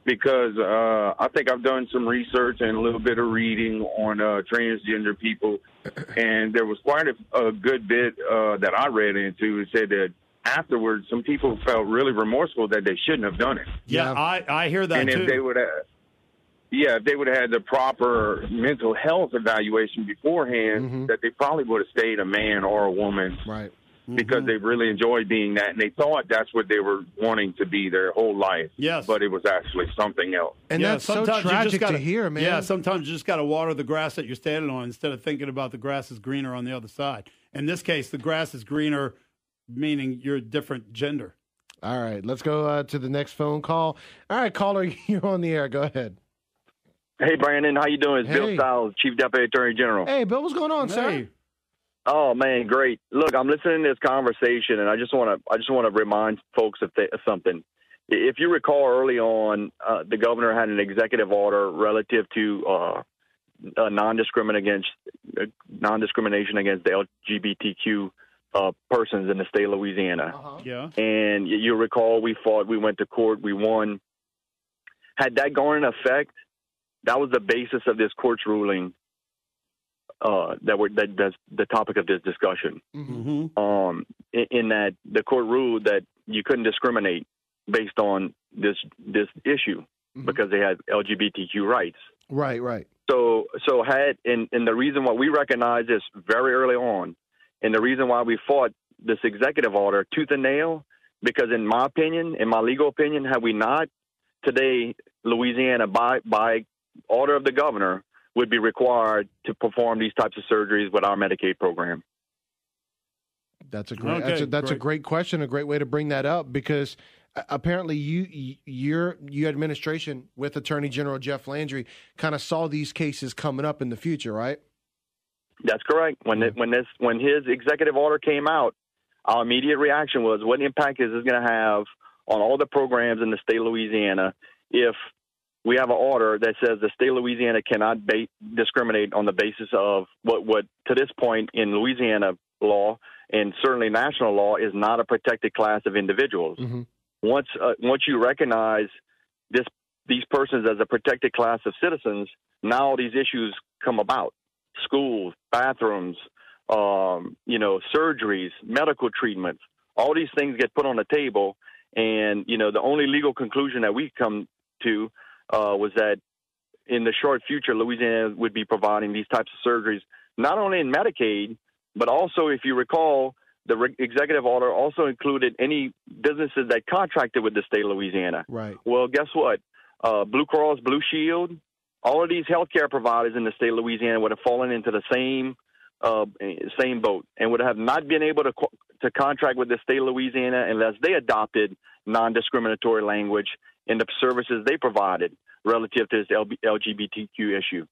Because I think I've done some research and a little bit of reading on transgender people, and there was quite a good bit that I read into. It said that afterwards, some people felt really remorseful that they shouldn't have done it. Yeah, I hear that too. And if they would have had the proper mental health evaluation beforehand, that they probably would have stayed a man or a woman. Right. Because they really enjoyed being that, and they thought that's what they were wanting to be their whole life. Yes. But it was actually something else. And that's so tragic to hear, man. Yeah, sometimes you just got to water the grass that you're standing on instead of thinking about the grass is greener on the other side. In this case, the grass is greener, meaning you're a different gender. All right, let's go to the next phone call. All right, caller, you're on the air. Go ahead. Hey, Brandon, how you doing? It's Bill Stiles, Chief Deputy Attorney General. Hey, Bill, what's going on, sir? Oh man, great! Look, I'm listening to this conversation, and I just want to remind folks of something. If you recall, early on, the governor had an executive order relative to non-discrimination against the LGBTQ persons in the state of Louisiana. Yeah. And you recall, we fought, we went to court, we won. Had that gone in effect, that was the basis of this court's ruling. That's the topic of this discussion. Mm-hmm. In that the court ruled that you couldn't discriminate based on this issue because they had LGBTQ rights. Right. So and the reason why we recognized this very early on, and the reason why we fought this executive order tooth and nail, because in my opinion, in my legal opinion, had we not, today Louisiana by order of the governor would be required to perform these types of surgeries with our Medicaid program. That's a great question, a great way to bring that up, because apparently your administration with Attorney General Jeff Landry kind of saw these cases coming up in the future, right? That's correct. When his executive order came out, our immediate reaction was, what impact is this going to have on all the programs in the state of Louisiana if we have an order that says the state of Louisiana cannot discriminate on the basis of what to this point in Louisiana law and certainly national law is not a protected class of individuals. Mm-hmm. Once you recognize these persons as a protected class of citizens, now all these issues come about: schools, bathrooms, surgeries, medical treatments. All these things get put on the table, and the only legal conclusion that we come to was that in the short future, Louisiana would be providing these types of surgeries, not only in Medicaid, but also, if you recall, the executive order also included any businesses that contracted with the state of Louisiana. Right. Well, guess what? Blue Cross, Blue Shield, all of these healthcare providers in the state of Louisiana would have fallen into the same boat and would have not been able to contract with the state of Louisiana unless they adopted non-discriminatory language in the services they provided relative to this LGBTQ issue.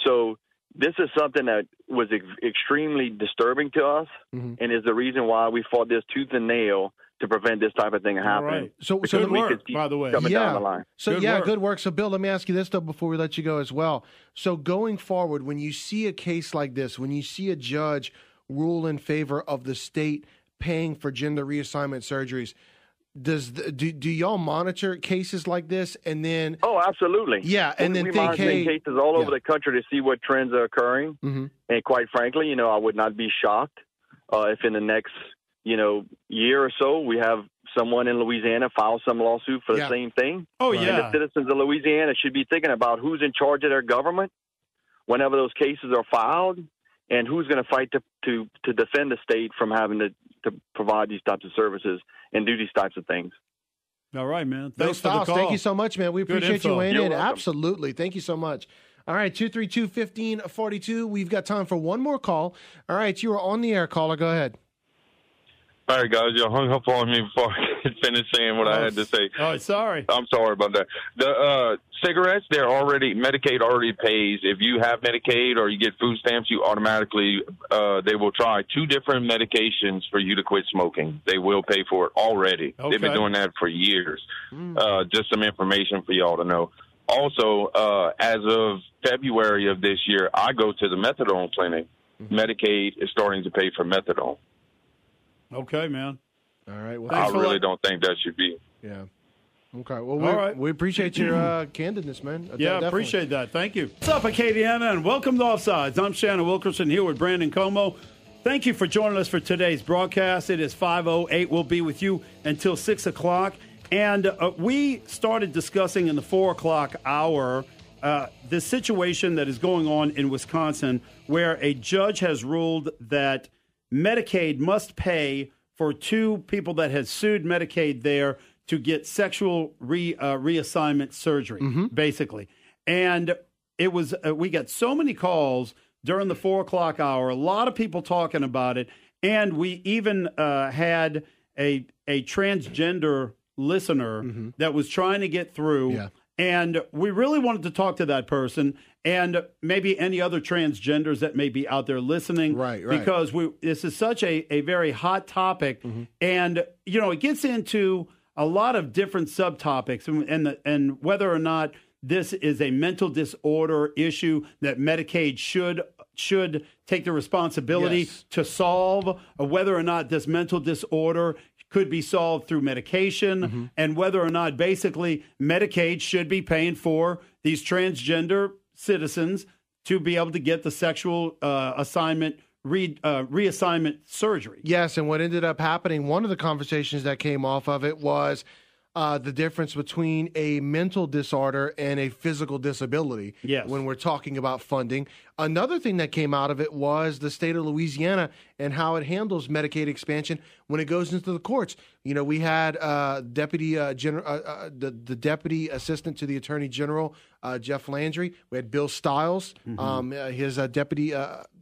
So this is something that was extremely disturbing to us, and is the reason why we fought this tooth and nail to prevent this type of thing happening. Right. So good work, by the way. Coming down the line. Good work. So, Bill, let me ask you this, though, before we let you go as well. So going forward, when you see a case like this, when you see a judge rule in favor of the state paying for gender reassignment surgeries, do y'all monitor cases like this and then? Oh, absolutely. Yeah, and then we think, monitor cases all over the country to see what trends are occurring. Mm-hmm. And quite frankly, I would not be shocked if in the next year or so we have someone in Louisiana file some lawsuit for the same thing. Oh, And the citizens of Louisiana should be thinking about who's in charge of their government whenever those cases are filed, and who's going to fight to defend the state from having to provide these types of services and do these types of things. All right, man. Thanks for the call. Thank you so much, man. We appreciate you weighing in. Welcome. Absolutely. Thank you so much. All right, 232-1542. We've got time for one more call. All right, you are on the air, caller. Go ahead. All right, guys, you hung up on me before I could finish saying what I had to say. Oh, sorry. I'm sorry about that. The cigarettes, Medicaid already pays. If you have Medicaid or you get food stamps, you automatically, they will try 2 different medications for you to quit smoking. They will pay for it already. Okay. They've been doing that for years. Just some information for y'all to know. Also, as of February of this year, I go to the methadone clinic. Medicaid is starting to pay for methadone. Okay, man. All right. Well, I really don't think that should be. Yeah. Okay. Well, we appreciate your candidness, man. Definitely. Appreciate that. Thank you. What's up, Acadiana, and welcome to Offsides. I'm Shannon Wilkerson here with Brandon Comeaux. Thank you for joining us for today's broadcast. It is 5:08. We'll be with you until 6 o'clock. And we started discussing in the 4 o'clock hour the situation that is going on in Wisconsin, where a judge has ruled that Medicaid must pay for 2 people that had sued Medicaid there to get sexual reassignment surgery, basically. And it was we got so many calls during the 4 o'clock hour, a lot of people talking about it, and we even had a a transgender listener that was trying to get through. Yeah. And we really wanted to talk to that person and maybe any other transgenders that may be out there listening. Right. Because this is such a very hot topic. And, you know, it gets into a lot of different subtopics and whether or not this is a mental disorder issue that Medicaid should take the responsibility to solve, or whether or not this mental disorder could be solved through medication, and whether or not basically Medicaid should be paying for these transgender citizens to be able to get the sexual reassignment surgery. Yes, and what ended up happening, one of the conversations that came off of it was the difference between a mental disorder and a physical disability when we're talking about funding. Another thing that came out of it was the state of Louisiana and how it handles Medicaid expansion when it goes into the courts. You know, we had the deputy assistant to the attorney general, Jeff Landry. We had Bill Stiles, his deputy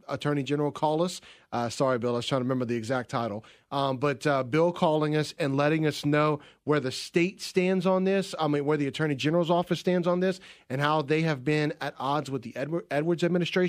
attorney general, call us. Sorry, Bill, I was trying to remember the exact title. But Bill calling us and letting us know where the state stands on this, where the attorney general's office stands on this, and how they have been at odds with the Edwards administration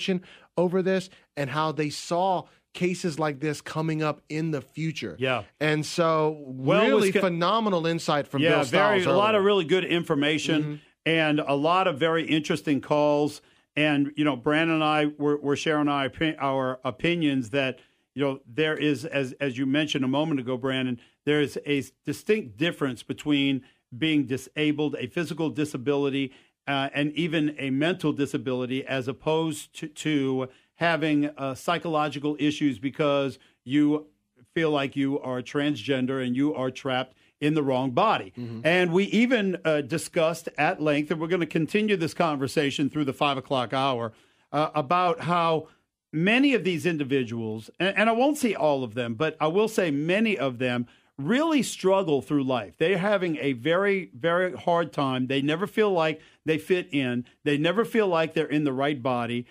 over this, and how they saw cases like this coming up in the future. Yeah. And so really phenomenal insight from Bill Stiles. A lot of really good information and a lot of very interesting calls. And, you know, Brandon and I were sharing our opinions that, you know, there is, as you mentioned a moment ago, Brandon, there is a distinct difference between being disabled, a physical disability, and even a mental disability, as opposed to having psychological issues because you feel like you are transgender and you are trapped in the wrong body. And we even discussed at length, and we're going to continue this conversation through the 5 o'clock hour, about how many of these individuals, and I won't say all of them, but I will say many of them, really struggle through life. They're having a very, very hard time. They never feel like they fit in. They never feel like they're in the right body.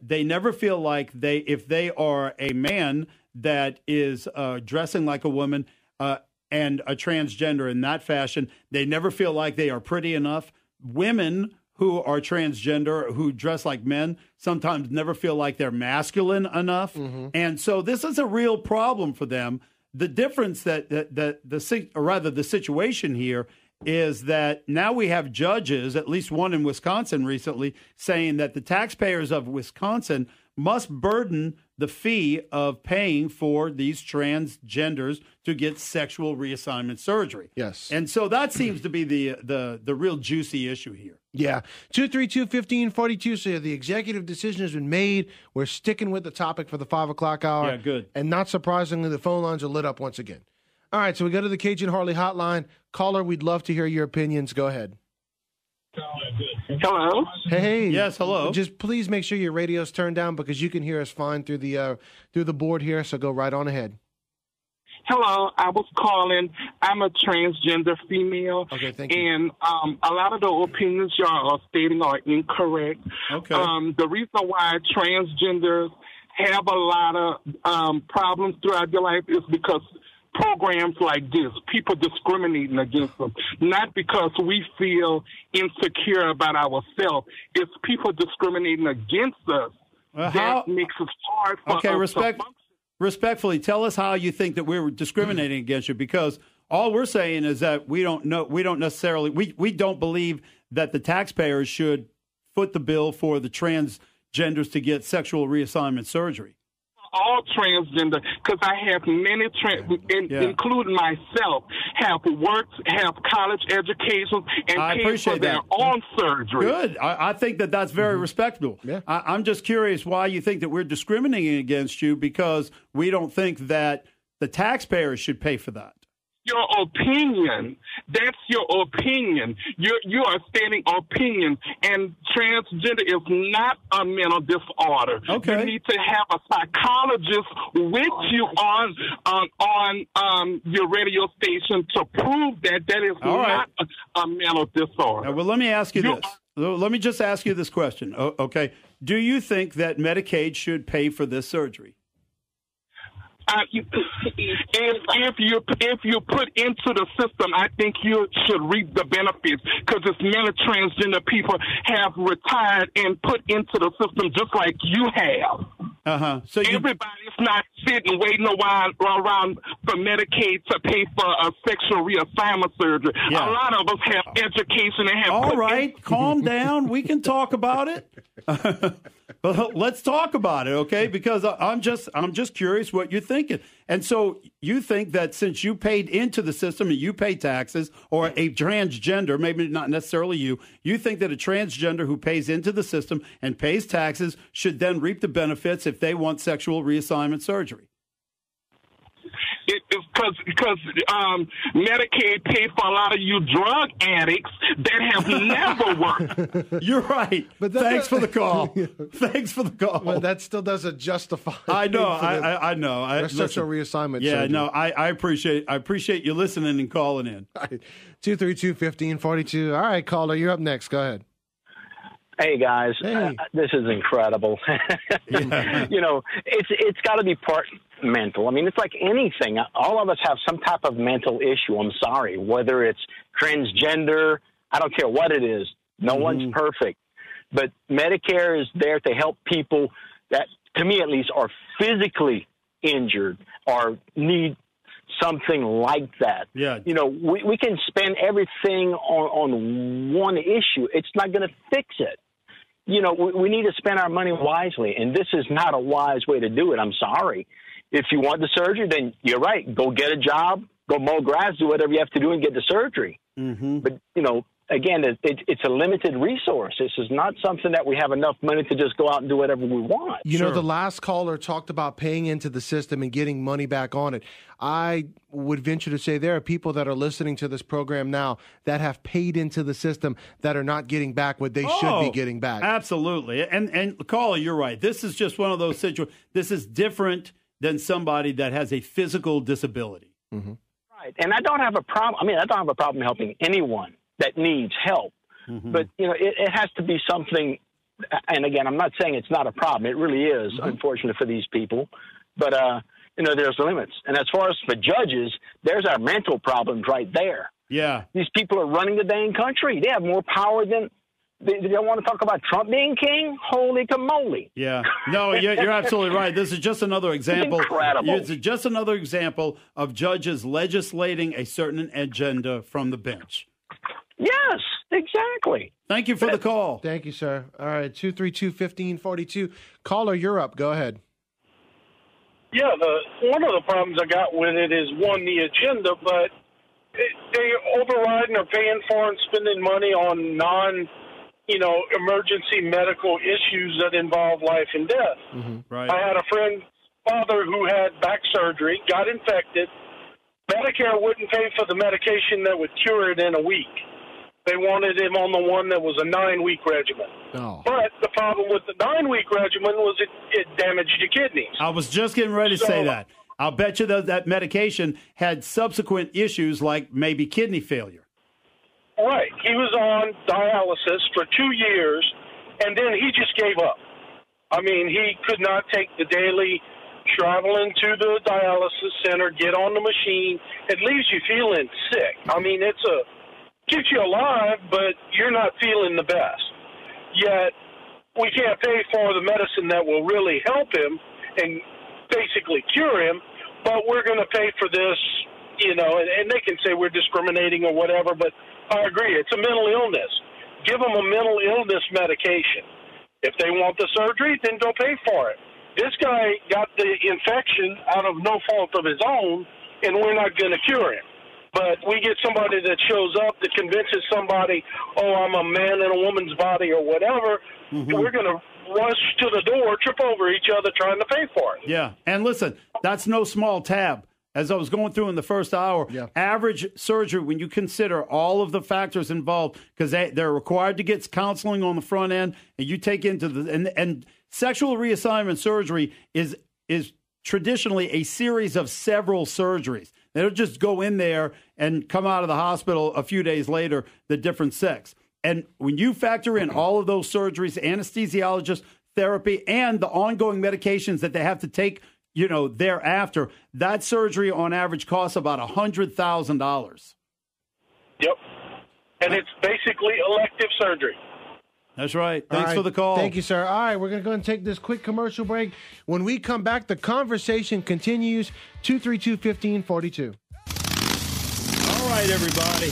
They never feel like if they are a man that is dressing like a woman and a transgender in that fashion, they never feel like they are pretty enough. Women who are transgender, who dress like men, sometimes never feel like they're masculine enough. And so this is a real problem for them. The difference the situation here is that now we have judges, at least one in Wisconsin recently, saying that the taxpayers of Wisconsin must burden the fee of paying for these transgenders to get sexual reassignment surgery. Yes. And so that seems to be the real juicy issue here. Yeah. 232-1542. So the executive decision has been made. We're sticking with the topic for the 5 o'clock hour. Yeah, good. And not surprisingly, the phone lines are lit up once again. All right, so we go to the Cajun Harley hotline. Caller, we'd love to hear your opinions. Go ahead. Hello. Hey. Yes, hello. Just please make sure your radio's turned down because you can hear us fine through the board here. So go right on ahead. Hello. I was calling. I'm a transgender female. Okay, thank you. And a lot of the opinions y'all are stating are incorrect. Okay. The reason why transgenders have a lot of problems throughout their life is because programs like this, people discriminating against them, not because we feel insecure about ourselves. It's people discriminating against us that makes it hard for us to function. Respectfully, tell us how you think that we're discriminating against you, because all we're saying is that we don't believe that the taxpayers should foot the bill for the transgenders to get sexual reassignment surgery. All transgender, because I have many, including myself, have worked, have college education, and paid for their own surgery. Good. I think that's very respectable. Yeah. I'm just curious why you think that we're discriminating against you, because we don't think that the taxpayers should pay for that. Your opinion. That's your opinion. You are stating opinion, and transgender is not a mental disorder. Okay. You need to have a psychologist with you on your radio station to prove that is not a mental disorder. Well, let me ask you this. Let me just ask you this question. Okay. Do you think that Medicaid should pay for this surgery? if you put into the system, I think you should reap the benefits, because as many transgender people have retired and put into the system just like you have. So everybody's not sitting waiting a while around for Medicaid to pay for a sexual reassignment surgery. Yeah. A lot of us have education and have. All right, calm down. We can talk about it. But let's talk about it, okay? Because I'm just curious what you're thinking. And so you think that since you paid into the system and you pay taxes, or a transgender, maybe not necessarily you think that a transgender who pays into the system and pays taxes should then reap the benefits if they want sexual reassignment surgery? Because Medicaid pays for a lot of you drug addicts that have never worked. You're right. But thanks for the call. Thanks for the call. Well, that still doesn't justify. I know. I know. Sexual reassignment. Yeah, surgery. no. I appreciate you listening and calling in. 232-1542. All right, caller, you're up next. Go ahead. Hey guys, Hey. This is incredible. You know, it's got to be part mental. I mean, it's like anything. All of us have some type of mental issue. I'm sorry, whether it's transgender, I don't care what it is. No one's perfect, but Medicare is there to help people that, to me at least, are physically injured or need something like that. Yeah. You know, we can spend everything on one issue. It's not going to fix it. You know, we need to spend our money wisely, and this is not a wise way to do it. I'm sorry. If you want the surgery, then you're right. Go get a job, go mow grass, do whatever you have to do and get the surgery. But, you know, again, it's a limited resource. This is not something that we have enough money to just go out and do whatever we want. You know, the last caller talked about paying into the system and getting money back on it. I would venture to say there are people that are listening to this program now that have paid into the system that are not getting back what they should be getting back. Absolutely. And caller, you're right. This is just one of those situations. This is different than somebody that has a physical disability. Right. And I don't have a problem. I mean, I don't have a problem helping anyone that needs help. But, you know, it has to be something, and again, I'm not saying it's not a problem. It really is, unfortunately, for these people. But, you know, there's limits. And as far as for judges, there's our mental problems right there. Yeah. These people are running the dang country. They have more power than, they don't want to talk about Trump being king? Holy camole. Yeah. No, you're absolutely right. This is just another example. It's incredible. It's just another example of judges legislating a certain agenda from the bench. Yes, exactly. Thank you for the call. Thank you, sir. All right, 232-1542. Caller, you're up. Go ahead. Yeah, one of the problems I got with it is, one, the agenda, but they overriding or paying for and spending money on emergency medical issues that involve life and death. Right. I had a friend, father, who had back surgery, got infected. Medicare wouldn't pay for the medication that would cure it in a week. They wanted him on the one that was a 9-week regimen. Oh. But the problem with the 9-week regimen was it damaged your kidneys. I was just getting ready to say that. I'll bet you that medication had subsequent issues like maybe kidney failure. Right. He was on dialysis for 2 years, and then he just gave up. I mean, he could not take the daily traveling to the dialysis center, get on the machine. It leaves you feeling sick. I mean, keeps you alive, but you're not feeling the best. Yet, we can't pay for the medicine that will really help him and basically cure him, but we're going to pay for this, and they can say we're discriminating or whatever, but I agree. It's a mental illness. Give them a mental illness medication. If they want the surgery, then go pay for it. This guy got the infection out of no fault of his own, and we're not going to cure him. But we get somebody that shows up that convinces somebody, oh, I'm a man in a woman's body or whatever, we're going to rush to the door, trip over each other trying to pay for it. Yeah, and listen, that's no small tab. As I was going through in the first hour, average surgery, when you consider all of the factors involved, because they're required to get counseling on the front end, and you take into and sexual reassignment surgery is traditionally a series of several surgeries. They don't just go in there and come out of the hospital a few days later, the different sex. And when you factor in all of those surgeries, anesthesiologists, therapy, and the ongoing medications that they have to take thereafter, that surgery on average costs about $100,000. Yep. And it's basically elective surgery. That's right. Thanks for the call. Thank you, sir. All right, we're going to go and take this quick commercial break. When we come back, the conversation continues. 232-1542. All right, everybody.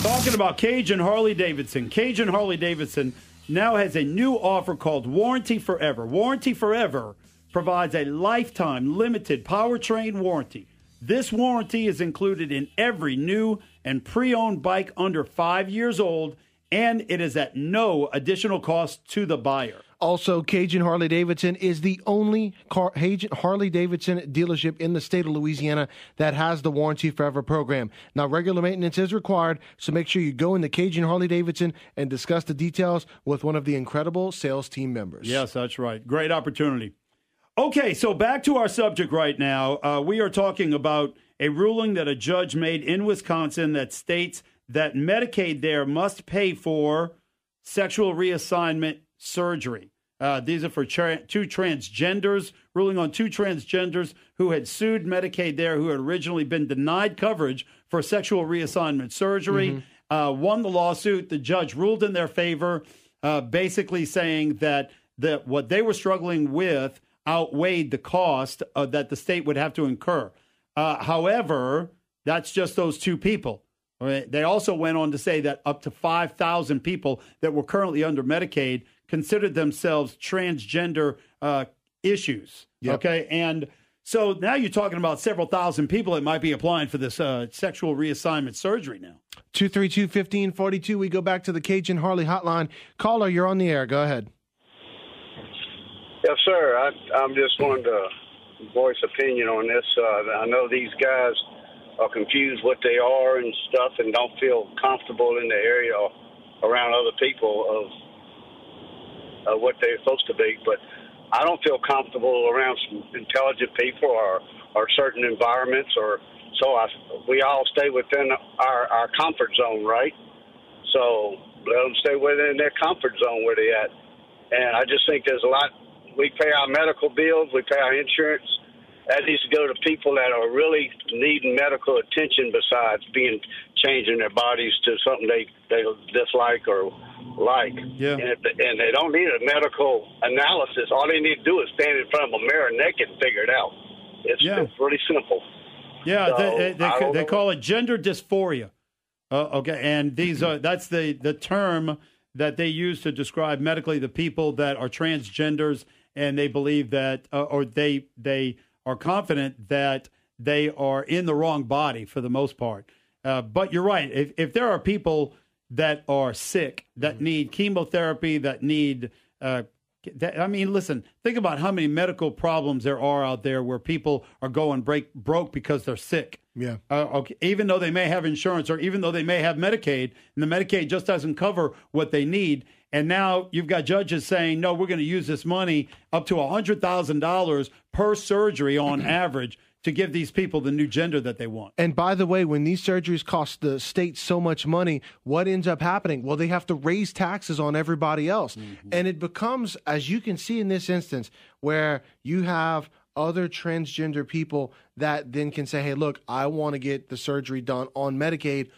Talking about Cajun Harley-Davidson. Cajun Harley-Davidson now has a new offer called Warranty Forever. Warranty Forever provides a lifetime limited powertrain warranty. This warranty is included in every new and pre-owned bike under 5 years old, and it is at no additional cost to the buyer. Also, Cajun Harley-Davidson is the only Harley-Davidson dealership in the state of Louisiana that has the Warranty Forever program. Now, regular maintenance is required, so make sure you go into Cajun Harley-Davidson and discuss the details with one of the incredible sales team members. Yes, that's right. Great opportunity. Okay, so back to our subject right now. We are talking about a ruling that a judge made in Wisconsin that states that Medicaid there must pay for sexual reassignment surgery. These are for two transgenders, ruling on two transgenders who had sued Medicaid there, who had originally been denied coverage for sexual reassignment surgery, won the lawsuit. The judge ruled in their favor, basically saying that what they were struggling with outweighed the cost that the state would have to incur. However, that's just those two people. They also went on to say that up to 5,000 people that were currently under Medicaid considered themselves transgender issues. Yep. Okay, and so now you're talking about several thousand people that might be applying for this sexual reassignment surgery now. 232-1542. We go back to the Cajun Harley hotline. Caller, you're on the air. Go ahead. Yes, sir. I'm just wanting to voice opinion on this. I know these guys are confused what they are and stuff and don't feel comfortable in the area around other people of what they're supposed to be. But I don't feel comfortable around some intelligent people or certain environments. We all stay within our comfort zone, right? So let them stay within their comfort zone where they're at. And I just think there's a lot. We pay our medical bills. We pay our insurance. That needs to go to people that are really needing medical attention besides changing their bodies to something they dislike or like. Yeah. And they don't need a medical analysis. All they need to do is stand in front of a mirror naked and figure it out. It's really simple. Yeah, so, they call it gender dysphoria. Okay, and that's the term that they use to describe medically the people that are transgenders, and they believe that, or they are confident that they are in the wrong body for the most part. But you're right. If there are people that are sick, that need chemotherapy, that need, listen, think about how many medical problems there are out there where people are going broke because they're sick. Yeah. Okay. Even though they may have insurance or even though they may have Medicaid, and the Medicaid just doesn't cover what they need. And now you've got judges saying, no, we're going to use this money up to $100,000 per surgery on average to give these people the new gender that they want. And by the way, when these surgeries cost the state so much money, what ends up happening? Well, they have to raise taxes on everybody else. Mm-hmm. And it becomes, as you can see in this instance, where you have other transgender people that then can say, hey, look, I want to get the surgery done on Medicaid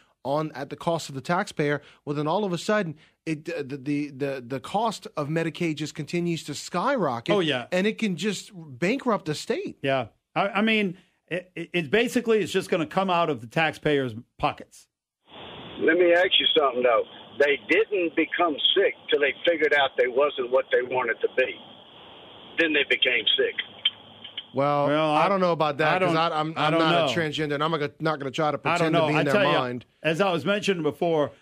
at the cost of the taxpayer. Well, then all of a sudden, the cost of Medicaid just continues to skyrocket. Oh, yeah. And it can just bankrupt the state. Yeah. I mean, it's just going to come out of the taxpayers' pockets. Let me ask you something, though. They didn't become sick till they figured out they wasn't what they wanted to be. Then they became sick. Well, I don't know about that because I'm not know. a transgender, and I'm not going to try to pretend to be in their mind. As I was mentioning before,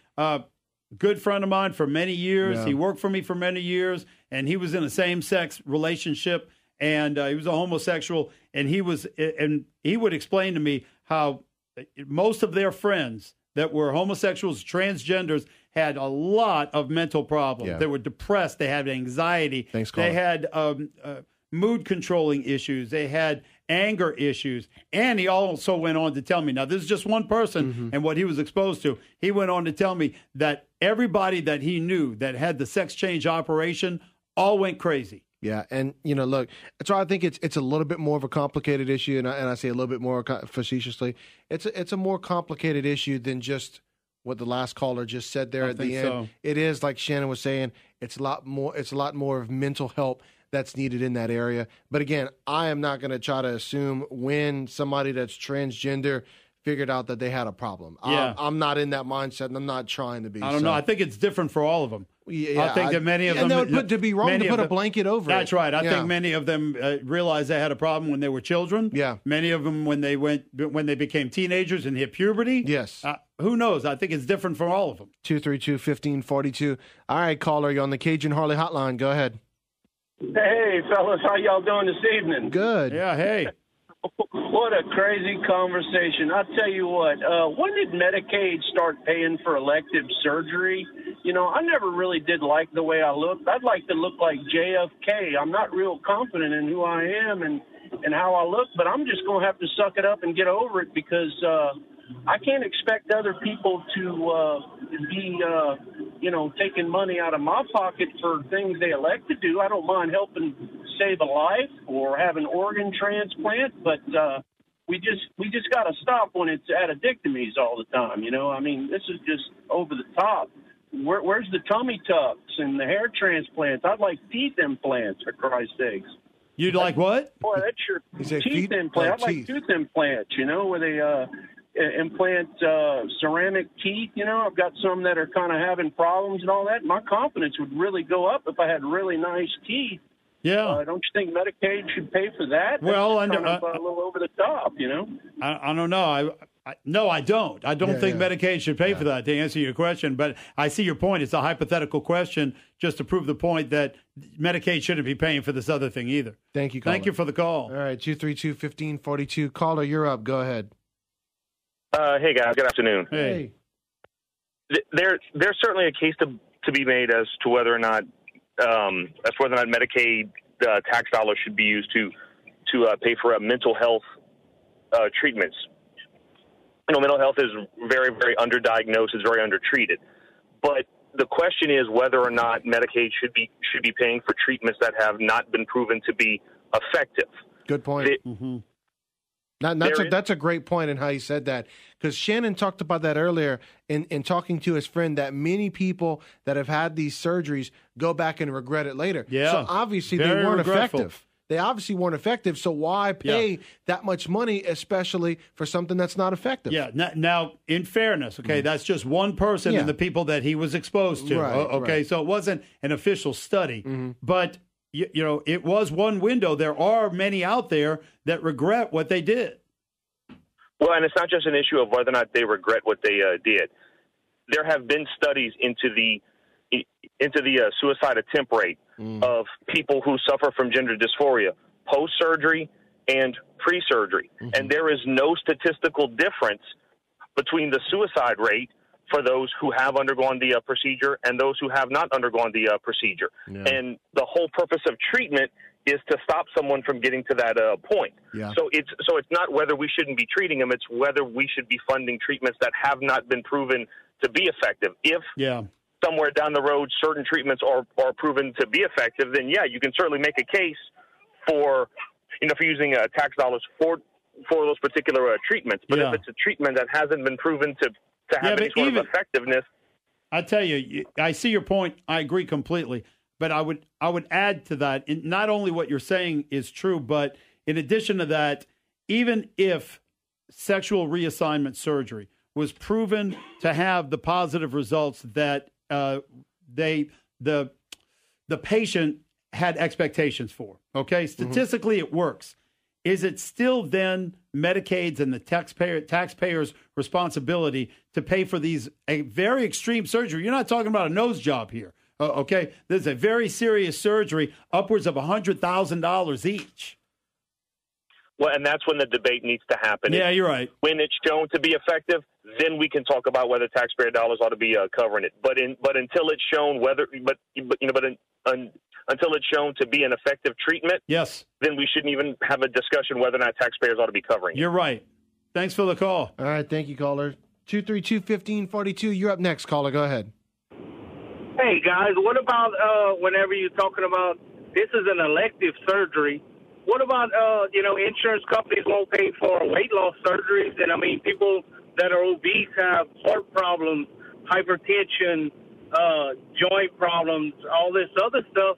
good friend of mine for many years. Yeah. He worked for me for many years, and he was in a same-sex relationship, and he was a homosexual, and he would explain to me how most of their friends that were homosexuals, transgenders, had a lot of mental problems. Yeah. They were depressed. They had anxiety. Thanks, Carl. They had mood controlling issues. They had anger issues. And he also went on to tell me, now this is just one person and what he was exposed to. He went on to tell me that everybody that he knew that had the sex change operation all went crazy. Yeah, and look, so I think it's a little bit more of a complicated issue, and I say a little bit more facetiously. It's a more complicated issue than just what the last caller just said there at the end. So. It is, like Shannon was saying, it's a lot more of mental help that's needed in that area. But again, I am not going to try to assume when somebody that's transgender figured out that they had a problem. Yeah. I'm not in that mindset, and I'm not trying to be. I don't know. I think it's different for all of them. Yeah, I think that many of them. To be wrong to put a blanket over That's it. right. I think many of them realized they had a problem when they were children. Yeah. Many of them when they became teenagers and hit puberty. Yes. Who knows? I think it's different for all of them. 232-1542. All right, caller, you're on the Cajun Harley Hotline. Go ahead. Hey, fellas, how y'all doing this evening? Good. Yeah. Hey. What a crazy conversation. I'll tell you what, when did Medicaid start paying for elective surgery? I never really did like the way I looked. I'd like to look like JFK. I'm not real confident in who I am and how I look, but I'm just going to have to suck it up and get over it because I can't expect other people to be, taking money out of my pocket for things they elect to do. I don't mind helping save a life or have an organ transplant, but we just got to stop when it's addictomies all the time. I mean, this is just over the top. Where's the tummy tucks and the hair transplants? I'd like teeth implants, for Christ's sakes. You'd like what? Boy, that's your teeth implant. I'd like tooth implants, where they implant ceramic teeth. I've got some that are kind of having problems and all that. My confidence would really go up if I had really nice teeth. Yeah. Don't you think Medicaid should pay for that? Well, that's kind of a little over the top, I don't know. No, I don't. I don't think Medicaid should pay for that, to answer your question. But I see your point. It's a hypothetical question just to prove the point that Medicaid shouldn't be paying for this other thing either. Thank you, caller. Thank you for the call. All right, 232-1542. Caller, you're up. Go ahead. Hey, guys. Good afternoon. Hey. There's certainly a case to be made as to whether or not Medicaid tax dollars should be used to pay for mental health treatments. Mental health is very, very underdiagnosed. It's very undertreated. But the question is whether or not Medicaid should be paying for treatments that have not been proven to be effective. Good point. That's a great point in how you said that, because Shannon talked about that earlier in talking to his friend, that many people that have had these surgeries go back and regret it later. Yeah. So obviously they weren't effective. They obviously weren't effective, so why pay that much money, especially for something that's not effective? Yeah. Now, in fairness, that's just one person and the people that he was exposed to. Right. So it wasn't an official study, but it was one window. There are many out there that regret what they did. Well, and it's not just an issue of whether or not they regret what they did. There have been studies into the suicide attempt rate of people who suffer from gender dysphoria post-surgery and pre-surgery. And there is no statistical difference between the suicide rate for those who have undergone the procedure and those who have not undergone the procedure. Yeah. And the whole purpose of treatment is to stop someone from getting to that point. Yeah. So it's not whether we shouldn't be treating them, it's whether we should be funding treatments that have not been proven to be effective. If somewhere down the road certain treatments are proven to be effective, then you can certainly make a case for using tax dollars for those particular treatments. But if it's a treatment that hasn't been proven to have any sort of effectiveness, I tell you, I see your point. I agree completely. But I would add to that, not only what you're saying is true, but in addition to that, even if sexual reassignment surgery was proven to have the positive results that the patient had expectations for, statistically it works. Is it still then Medicaid's and the taxpayers' responsibility to pay for a very extreme surgery? You're not talking about a nose job here. This is a very serious surgery, upwards of $100,000 each. Well, and that's when the debate needs to happen. Yeah, you're right. When it's shown to be effective, then we can talk about whether taxpayer dollars ought to be covering it. But until it's shown until it's shown to be an effective treatment, then we shouldn't even have a discussion whether or not taxpayers ought to be covering it. You're right. Thanks for the call. All right, thank you, caller. 232-1542. You're up next, caller. Go ahead. Hey, guys, what about whenever you're talking about this is an elective surgery. What about, insurance companies won't pay for weight loss surgeries? And, I mean, people that are obese have heart problems, hypertension, joint problems, all this other stuff.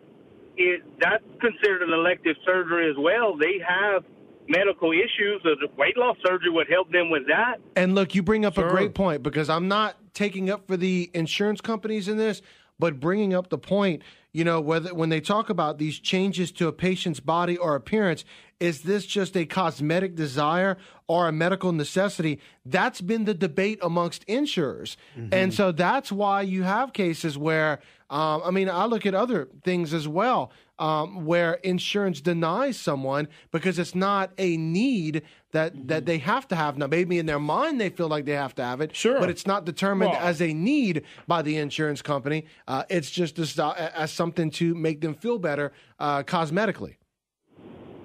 That's considered an elective surgery as well. They have medical issues. The weight loss surgery would help them with that. And look, you bring up a great point, because I'm not taking up for the insurance companies in this, but bringing up the point, when they talk about these changes to a patient's body or appearance, is this just a cosmetic desire or a medical necessity? That's been the debate amongst insurers. Mm-hmm. And so that's why you have cases where, I look at other things as well, where insurance denies someone because it's not a need that they have to have. Now, maybe in their mind they feel like they have to have it, but it's not determined as a need by the insurance company. It's just as something to make them feel better cosmetically.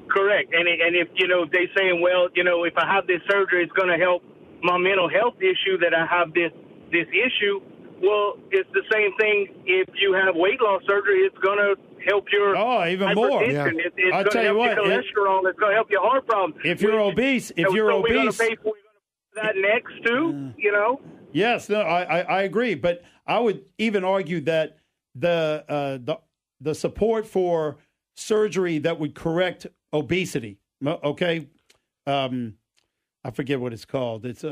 Correct. And if, they saying, well, if I have this surgery, it's going to help my mental health issue that I have this issue. Well, it's the same thing. If you have weight loss surgery, it's going to help your even more. Yeah. It's I'll going to tell you help what, your cholesterol. It's going to help your heart problems. If you're obese, we're going to pay for that next too. Yes, no, I agree, but I would even argue that the support for surgery that would correct obesity. Okay, I forget what it's called. It's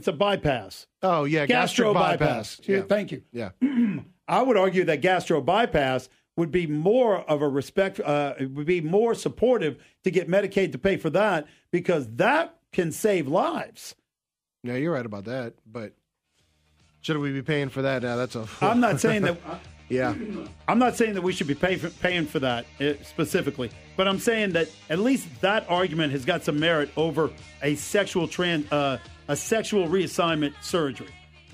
a bypass. Oh yeah, gastro bypass. Yeah. Thank you. Yeah, I would argue that gastro bypass would be more of a respect. It would be more supportive to get Medicaid to pay for that, because that can save lives. Yeah, you're right about that. But should we be paying for that? That's a. I'm not saying that. Yeah, I'm not saying that we should be paying for that specifically, but I'm saying that at least that argument has got some merit over a sexual reassignment surgery.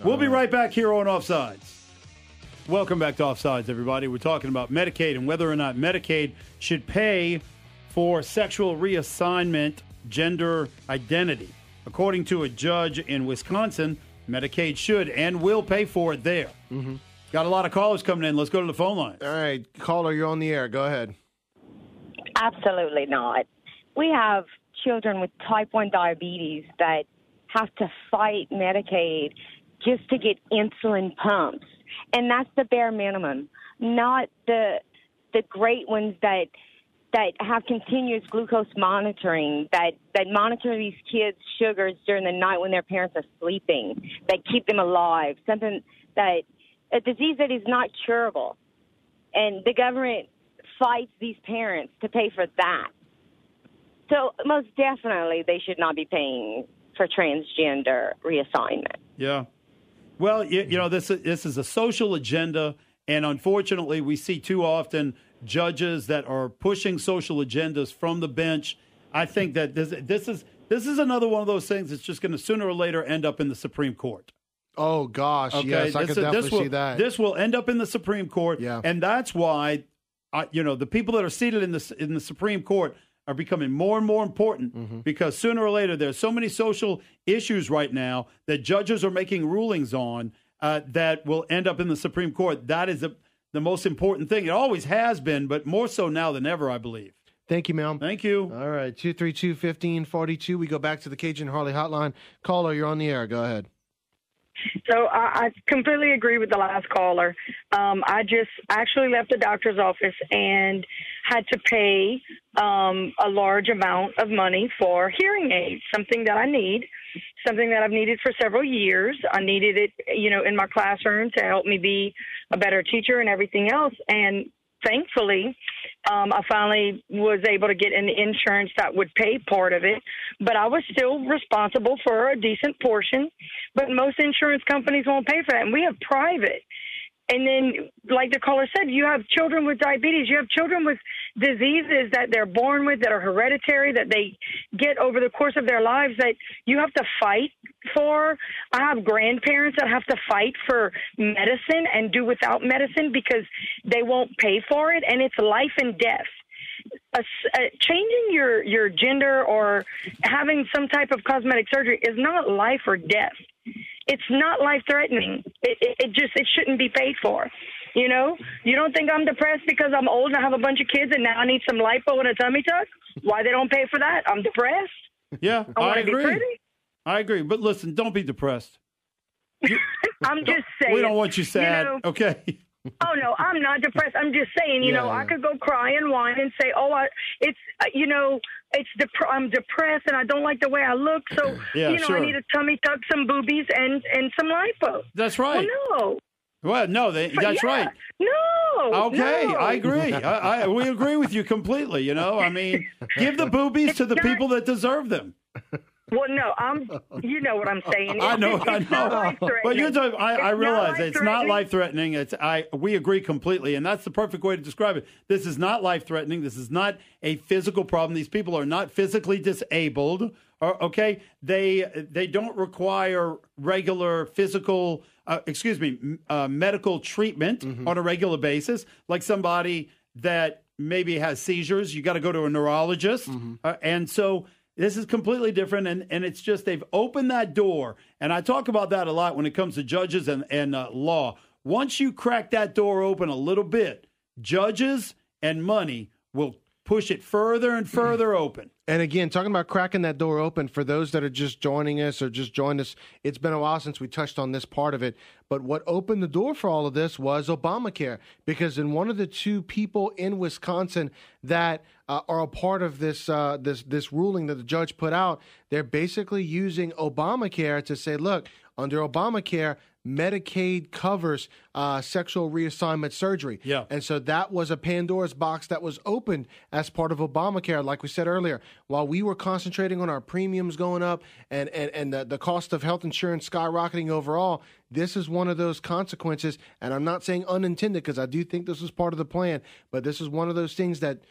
We'll be right back here on Offsides. Welcome back to Offsides, everybody. We're talking about Medicaid and whether or not Medicaid should pay for sexual reassignment gender identity. According to a judge in Wisconsin, Medicaid should and will pay for it there. Mm-hmm. Got a lot of callers coming in. Let's go to the phone line. All right. Caller, you're on the air. Go ahead. Absolutely not. We have children with type 1 diabetes that have to fight Medicaid just to get insulin pumps. And that's the bare minimum, not the great ones that have continuous glucose monitoring, that monitor these kids' sugars during the night when their parents are sleeping, that keep them alive, a disease that is not curable. And the government fights these parents to pay for that. So most definitely they should not be paying for transgender reassignment. Yeah. Well, this is a social agenda, and unfortunately we see too often judges that are pushing social agendas from the bench. I think that this is another one of those things that's just going to sooner or later end up in the Supreme Court. Oh, gosh, okay. Yes, I could definitely see that. This will end up in the Supreme Court, and that's why, the people that are seated in the Supreme Court are becoming more and more important, because sooner or later there's so many social issues right now that judges are making rulings on that will end up in the Supreme Court. That is the most important thing. It always has been, but more so now than ever, I believe. Thank you, ma'am. Thank you. All right, 232-1542. We go back to the Cajun Harley hotline. Caller, you're on the air. Go ahead. So I completely agree with the last caller. I just actually left the doctor's office and had to pay a large amount of money for hearing aids, something that I need, something that I've needed for several years. I needed it, in my classroom to help me be a better teacher and everything else. And thankfully, I finally was able to get an insurance that would pay part of it, but I was still responsible for a decent portion. But most insurance companies won't pay for that, and we have private. And then, like the caller said, you have children with diabetes. You have children with diseases that they're born with, that are hereditary, that they get over the course of their lives, that you have to fight for. I have grandparents that have to fight for medicine and do without medicine because they won't pay for it, and it's life and death. Changing your gender or having some type of cosmetic surgery is not life or death. It's not life-threatening. It shouldn't be paid for. You know, you don't think I'm depressed because I'm old and I have a bunch of kids and now I need some lipo and a tummy tuck? Why they don't pay for that? I'm depressed. Yeah, I agree. Be pretty. I agree. But listen, don't be depressed. I'm just saying. We don't want you sad, okay? Oh, no, I'm not depressed. I'm just saying, you know, I could go cry and whine and say, I'm depressed and I don't like the way I look. So, I need a tummy tuck, some boobies, and some lipo. That's right. Well, no. Well, no, that's right. No. Okay, no. I agree. We agree with you completely, you know. I mean, give the boobies to the people that deserve them. Well, no, you know what I'm saying. I know. But you're talking, I realize it's not life-threatening. We agree completely, and that's the perfect way to describe it. This is not life-threatening. This is not a physical problem. These people are not physically disabled. Okay, they don't require regular physical, medical treatment on a regular basis, like somebody that maybe has seizures. You got to go to a neurologist, and so. This is completely different, and it's just they've opened that door, and I talk about that a lot when it comes to judges and law. Once you crack that door open a little bit, judges and money will push it further and further open. And again, talking about cracking that door open, for those that are just joining us or just joined us, it's been a while since we touched on this part of it. But what opened the door for all of this was Obamacare, because in one of the two people in Wisconsin that are a part of this this ruling that the judge put out, they're basically using Obamacare to say, look, under Obamacare, Medicaid covers sexual reassignment surgery. Yeah. And so that was a Pandora's box that was opened as part of Obamacare. Like we said earlier, while we were concentrating on our premiums going up and the cost of health insurance skyrocketing overall, this is one of those consequences. And I'm not saying unintended, because I do think this was part of the plan, but this is one of those things that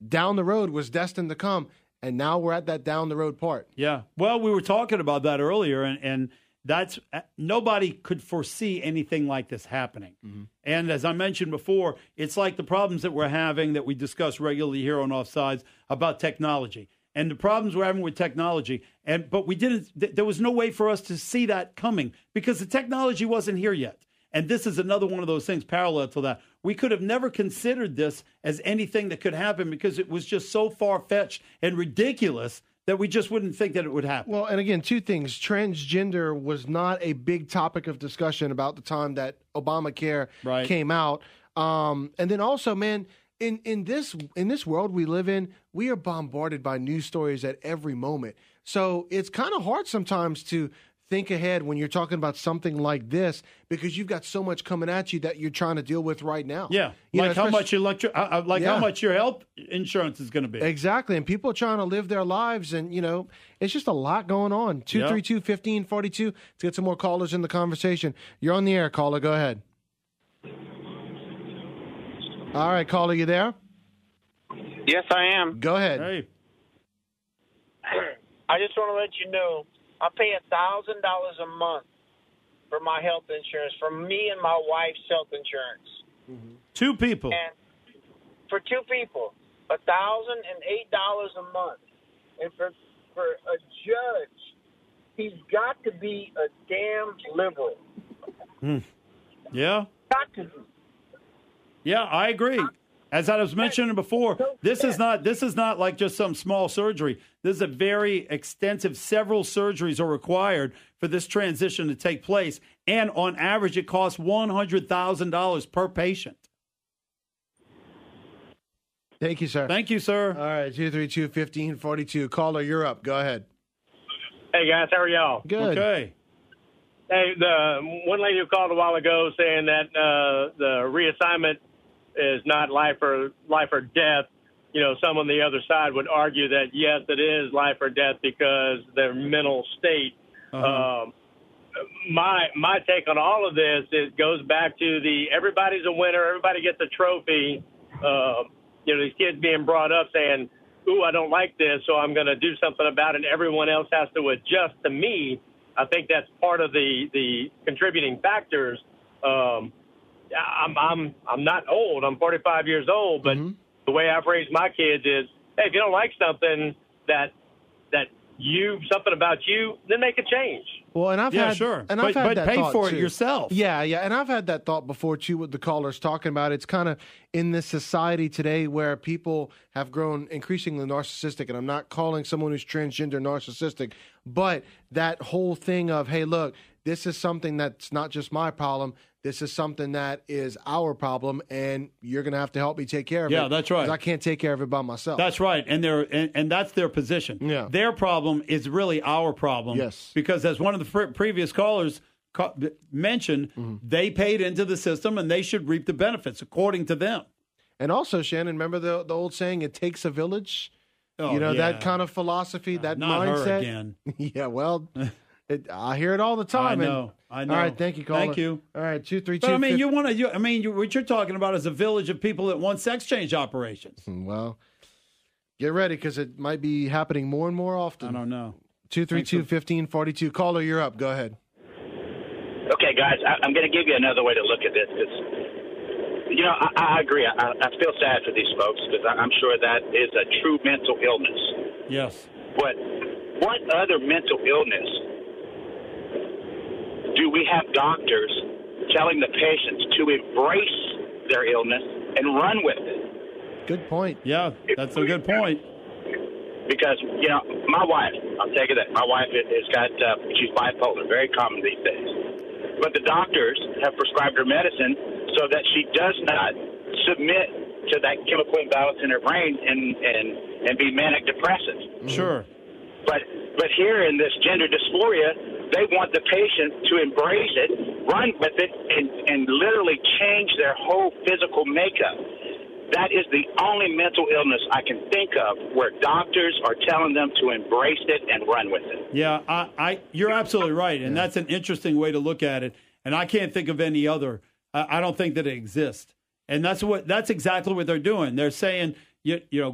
down the road was destined to come. And now we're at that down the road part. Yeah. Well, we were talking about that earlier, and that's nobody could foresee anything like this happening. And as I mentioned before, it's like the problems that we're having that we discuss regularly here on Offsides about technology and the problems we're having with technology. But we didn't. There was no way for us to see that coming because the technology wasn't here yet. And this is another one of those things parallel to that. We could have never considered this as anything that could happen because it was just so far-fetched and ridiculous that we just wouldn't think that it would happen. Well, and again, two things. Transgender was not a big topic of discussion about the time that Obamacare came out. And then also, man, in this world we live in, we are bombarded by news stories at every moment. So it's kind of hard sometimes to think ahead when you're talking about something like this because you've got so much coming at you that you're trying to deal with right now. Yeah, how much how much your health insurance is going to be. Exactly, and people are trying to live their lives, and it's just a lot going on. 232-1542 to get some more callers in the conversation. You're on the air, caller. Go ahead. All right, caller, you there? Yes, I am. Go ahead. Hey. I just want to let you know, I pay $1,000 a month for my health insurance, for me and my wife's health insurance. Two people. And for two people, $1,008 a month. And for a judge, he's got to be a damn liberal. Yeah. Got to be. Yeah, I agree. As I was mentioning before, this is not like just some small surgery. This is a very extensive, several surgeries are required for this transition to take place. And on average, it costs $100,000 per patient. Thank you, sir. Thank you, sir. All right, 232-1542. Caller, you're up. Go ahead. Hey, guys, how are y'all? Good. Okay. Hey, the one lady who called a while ago saying that the reassignment is not life or death. Some on the other side would argue that, yes, it is life or death because their mental state. My take on all of this, it goes back to everybody's a winner, everybody gets a trophy. These kids being brought up saying, ooh, I don't like this, so I'm going to do something about it, and everyone else has to adjust to me. I think that's part of the contributing factors. I'm not old. I'm 45 years old, but the way I've raised my kids is, hey, if you don't like something that something about you, then make a change. Well, and I've had that pay thought for too. it yourself. Yeah, and I've had that thought before too. What the caller's talking about, it's kind of in this society today where people have grown increasingly narcissistic, and I'm not calling someone who's transgender narcissistic, but that whole thing of, hey, look, this is something that's not just my problem. This is something that is our problem, and you're going to have to help me take care of it. Yeah, that's right. 'Cause I can't take care of it by myself. That's right, and that's their position. Yeah. Their problem is really our problem. Yes. Because as one of the previous callers mentioned, they paid into the system, and they should reap the benefits according to them. And also, Shannon, remember the old saying, it takes a village? Oh, that kind of philosophy, that not mindset. Her again. Yeah, well, I hear it all the time. I know. All right, thank you, caller. Thank you. All right, 232. But what you're talking about is a village of people that want sex change operations. Well, get ready because it might be happening more and more often. I don't know. 232-1542. Caller, you're up. Go ahead. Okay, guys, I'm going to give you another way to look at this because, I agree. I feel sad for these folks because I'm sure that is a true mental illness. Yes. But what other mental illness do we have doctors telling the patients to embrace their illness and run with it? Good point. Yeah, that's a good point. Because, my wife, I'll tell you that, my wife she's bipolar, very common these days. But the doctors have prescribed her medicine so that she does not submit to that chemical imbalance in her brain and be manic depressive. Sure. But here in this gender dysphoria, they want the patient to embrace it, run with it, and literally change their whole physical makeup. That is the only mental illness I can think of where doctors are telling them to embrace it and run with it. Yeah, you're absolutely right, and that's an interesting way to look at it. And I can't think of any other. I don't think that it exists. And that's exactly what they're doing. They're saying,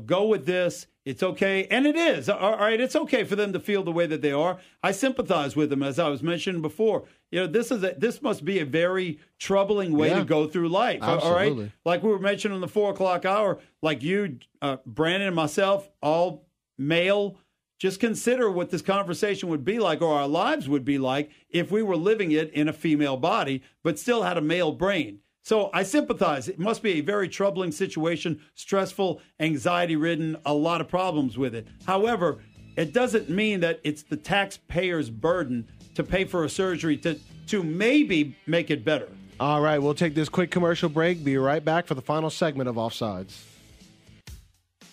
go with this. It's okay. And it is. All right. It's okay for them to feel the way that they are. I sympathize with them, as I was mentioning before. This must be a very troubling way to go through life. Absolutely. All right. Like we were mentioning in the 4 o'clock hour, like you, Brandon and myself, all male. Just consider what this conversation would be like, or our lives would be like, if we were living it in a female body, but still had a male brain. So I sympathize. It must be a very troubling situation, stressful, anxiety-ridden, a lot of problems with it. However, it doesn't mean that it's the taxpayer's burden to pay for a surgery to maybe make it better. All right, we'll take this quick commercial break. Be right back for the final segment of Offsides.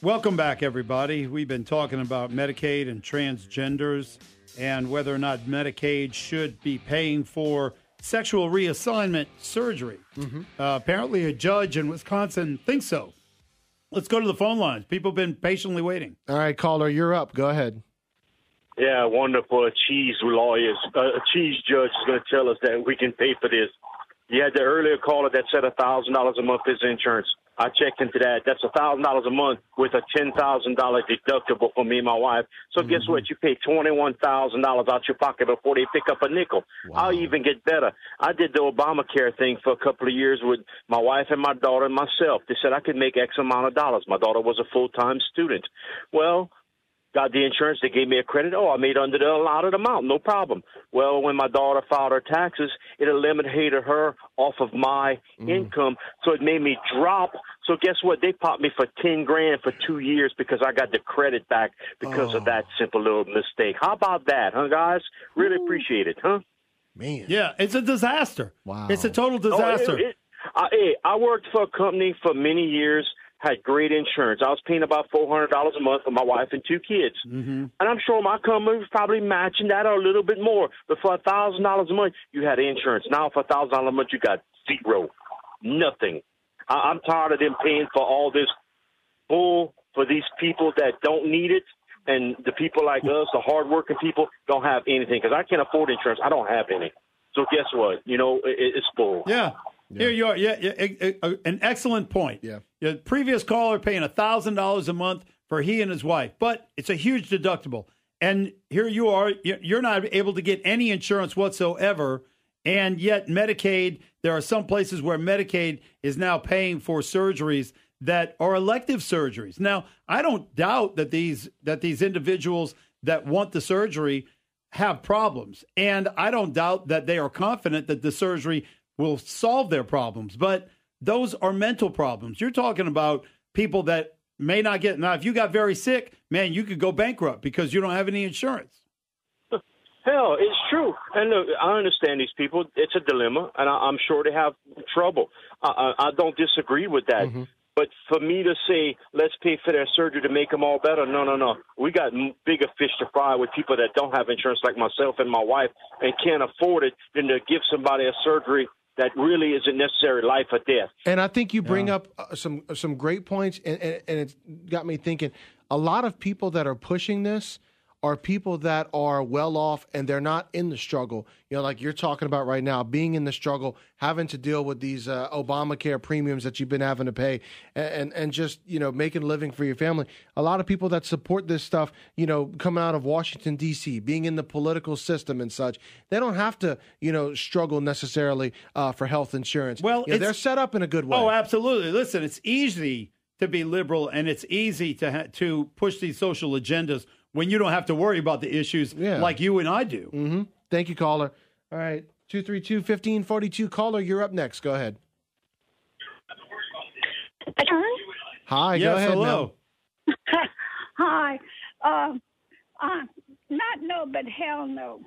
Welcome back, everybody. We've been talking about Medicaid and transgenders and whether or not Medicaid should be paying for sexual reassignment surgery. Apparently a judge in Wisconsin thinks so. Let's go to the phone lines. People have been patiently waiting. All right, caller, you're up. Go ahead. Yeah, wonderful. A cheese judge is going to tell us that we can pay for this. You had the earlier caller that said $1,000 a month is insurance. I checked into that. That's $1,000 a month with a $10,000 deductible for me and my wife. So guess what? You pay $21,000 out your pocket before they pick up a nickel. Wow. I'll even get better. I did the Obamacare thing for a couple of years with my wife and my daughter and myself. They said I could make X amount of dollars. My daughter was a full-time student. Well, got the insurance. They gave me a credit. I made under the allotted amount. No problem. Well, when my daughter filed her taxes, it eliminated her off of my income. So it made me drop. So guess what? They popped me for $10,000 for 2 years because I got the credit back because of that simple little mistake. How about that, huh, guys? Really appreciate it, huh? Man. Yeah, it's a disaster. Wow. It's a total disaster. I worked for a company for many years, had great insurance. I was paying about $400 a month for my wife and 2 kids. And I'm sure my company was probably matching that or a little bit more. But for $1,000 a month, you had insurance. Now for $1,000 a month, you got zero. Nothing. I'm tired of them paying for all this bull for these people that don't need it. And the people like us, the hardworking people, don't have anything. Because I can't afford insurance. I don't have any. So guess what? It's bull. Yeah. Here you are. An excellent point. Yeah. The previous caller paying $1,000 a month for he and his wife, but it's a huge deductible. And here you are. You're not able to get any insurance whatsoever. And yet Medicaid, there are some places where Medicaid is now paying for surgeries that are elective surgeries. Now, I don't doubt that these individuals that want the surgery have problems. And I don't doubt that they are confident that the surgery will solve their problems. But those are mental problems. You're talking about people that may not get. Now, if you got very sick, man, you could go bankrupt because you don't have any insurance. Hell, it's true. And look, I understand these people. It's a dilemma, and I'm sure they have trouble. I don't disagree with that. Mm-hmm. But for me to say, let's pay for their surgery to make them all better, no. We got bigger fish to fry with people that don't have insurance like myself and my wife and can't afford it than to give somebody a surgery that really isn't necessary, life or death. And I think you bring up some great points, and it's got me thinking. A lot of people that are pushing this are people that are well off and they're not in the struggle. You know, like you're talking about right now, being in the struggle, having to deal with these Obamacare premiums that you've been having to pay and just, you know, making a living for your family. A lot of people that support this stuff, you know, coming out of Washington, D.C., being in the political system and such, they don't have to, you know, struggle necessarily for health insurance. Well, you know, they're set up in a good way. Oh, absolutely. Listen, it's easy to be liberal and it's easy to push these social agendas when you don't have to worry about the issues like you and I do. Mm-hmm. Thank you, caller. All right, 232-1542. Caller, you're up next. Go ahead. Hi, yes, go ahead. Hello. Hi. Not no, but hell no.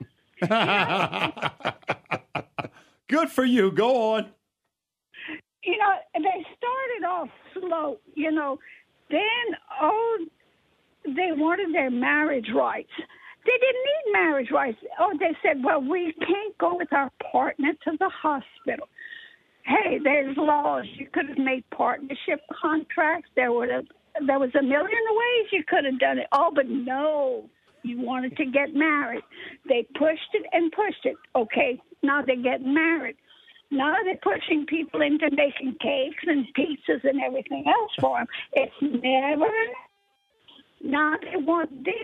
Good for you. Go on. You know, they started off slow, you know. Then, they wanted their marriage rights. They didn't need marriage rights. Oh, they said, well, we can't go with our partner to the hospital. Hey, there's laws. You could have made partnership contracts. There was a million ways you could have done it. Oh, but no, you wanted to get married. They pushed it and pushed it. Okay, now they're getting married. Now they're pushing people into making cakes and pizzas and everything else for them. It's never. Now they want this.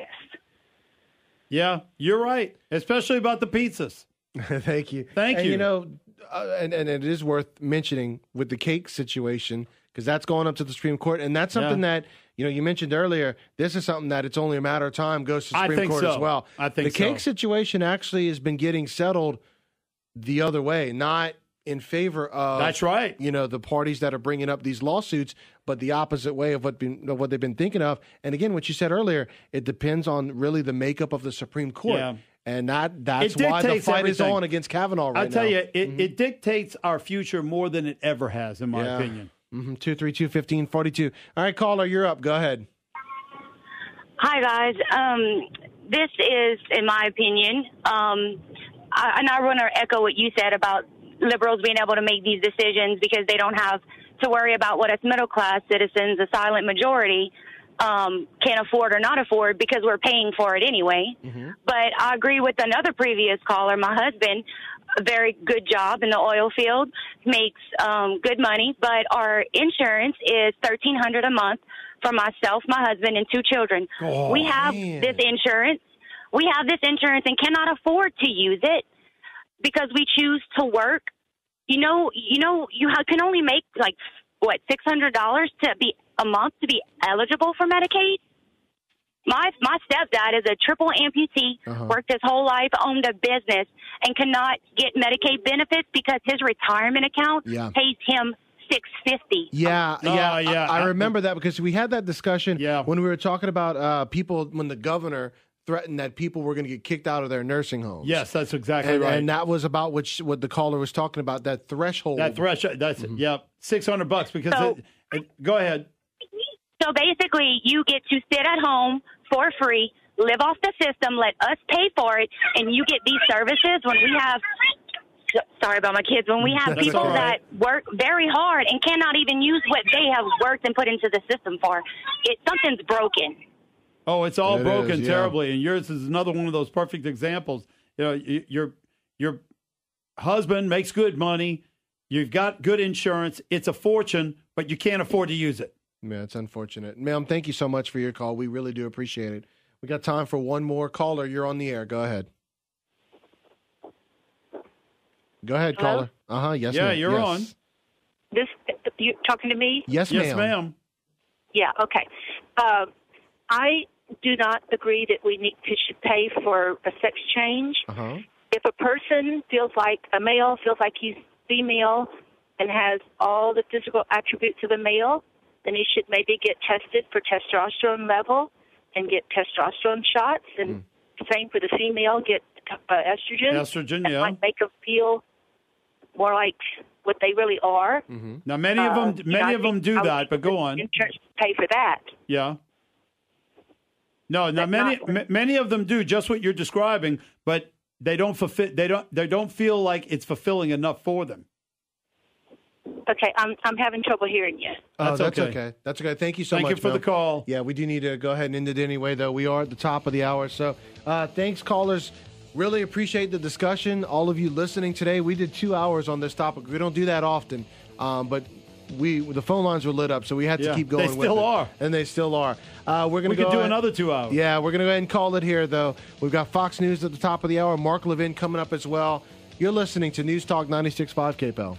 Yeah, you're right, especially about the pizzas. Thank you. Thank you. You know, and it is worth mentioning with the cake situation because that's going up to the Supreme Court, and that's something that, you know, you mentioned earlier. This is something that it's only a matter of time goes to the Supreme Court as well. I think the cake situation actually has been getting settled the other way, not in favor of, that's right, you know, the parties that are bringing up these lawsuits, but the opposite way of what they've been thinking of. And again, what you said earlier, it depends on really the makeup of the Supreme Court. Yeah. And that's why the fight is on against Kavanaugh right now. I'll tell you, it dictates our future more than it ever has, in my opinion. 232-1542. All right, caller, you're up. Go ahead. Hi, guys. This is, in my opinion, and I want to echo what you said about liberals being able to make these decisions because they don't have to worry about what us middle-class citizens, a silent majority, can afford or not afford because we're paying for it anyway. Mm-hmm. But I agree with another previous caller. My husband, a very good job in the oil field, makes good money, but our insurance is $1,300 a month for myself, my husband, and 2 children. Oh, we have this insurance. We have this insurance and cannot afford to use it because we choose to work. You can only make $600 to be a month to be eligible for Medicaid. My stepdad is a triple amputee, worked his whole life, owned a business, and cannot get Medicaid benefits because his retirement account pays him $650. I remember that because we had that discussion when we were talking about people when the governor threatened that people were going to get kicked out of their nursing homes. Yes, that's exactly right. And that was about what the caller was talking about, that threshold. That threshold, that's it. Yep, $600 because go ahead. So basically, you get to sit at home for free, live off the system, let us pay for it, and you get these services when we have. Sorry about my kids. When we have people that work very hard and cannot even use what they have worked and put into the system for, something's broken. Oh, it's all broken terribly, and yours is another one of those perfect examples. You know, your husband makes good money, you've got good insurance, it's a fortune, but you can't afford to use it. Yeah, it's unfortunate. Ma'am, thank you so much for your call. We really do appreciate it. We got time for one more caller. You're on the air. Go ahead. Go ahead, Hello? caller. Yes, yeah, ma'am. you're on. You talking to me? Yes, ma'am. Yeah, okay. do not agree that should pay for a sex change. If a person feels like a male, feels like he's female, and has all the physical attributes of a male, then he should maybe get tested for testosterone level and get testosterone shots. And same for the female, get estrogen. Estrogen, that yeah. might make them feel more like what they really are. Now, many of them do that, but go on. Insurance pay for that. Yeah. No, now many of them do just what you're describing, but they don't fulfill. They don't feel like it's fulfilling enough for them. Okay, I'm having trouble hearing you. That's okay. That's okay. Thank you so much. Thank you for the call. Yeah, we do need to go ahead and end it anyway, though. We are at the top of the hour. So thanks, callers. Really appreciate the discussion. All of you listening today. We did 2 hours on this topic. We don't do that often, but the phone lines were lit up, so we had to keep going. They still are, and they still are. We could do another 2 hours. Yeah, we're gonna go ahead and call it here, though. We've got Fox News at the top of the hour. Mark Levin coming up as well. You're listening to News Talk 96.5 KPEL.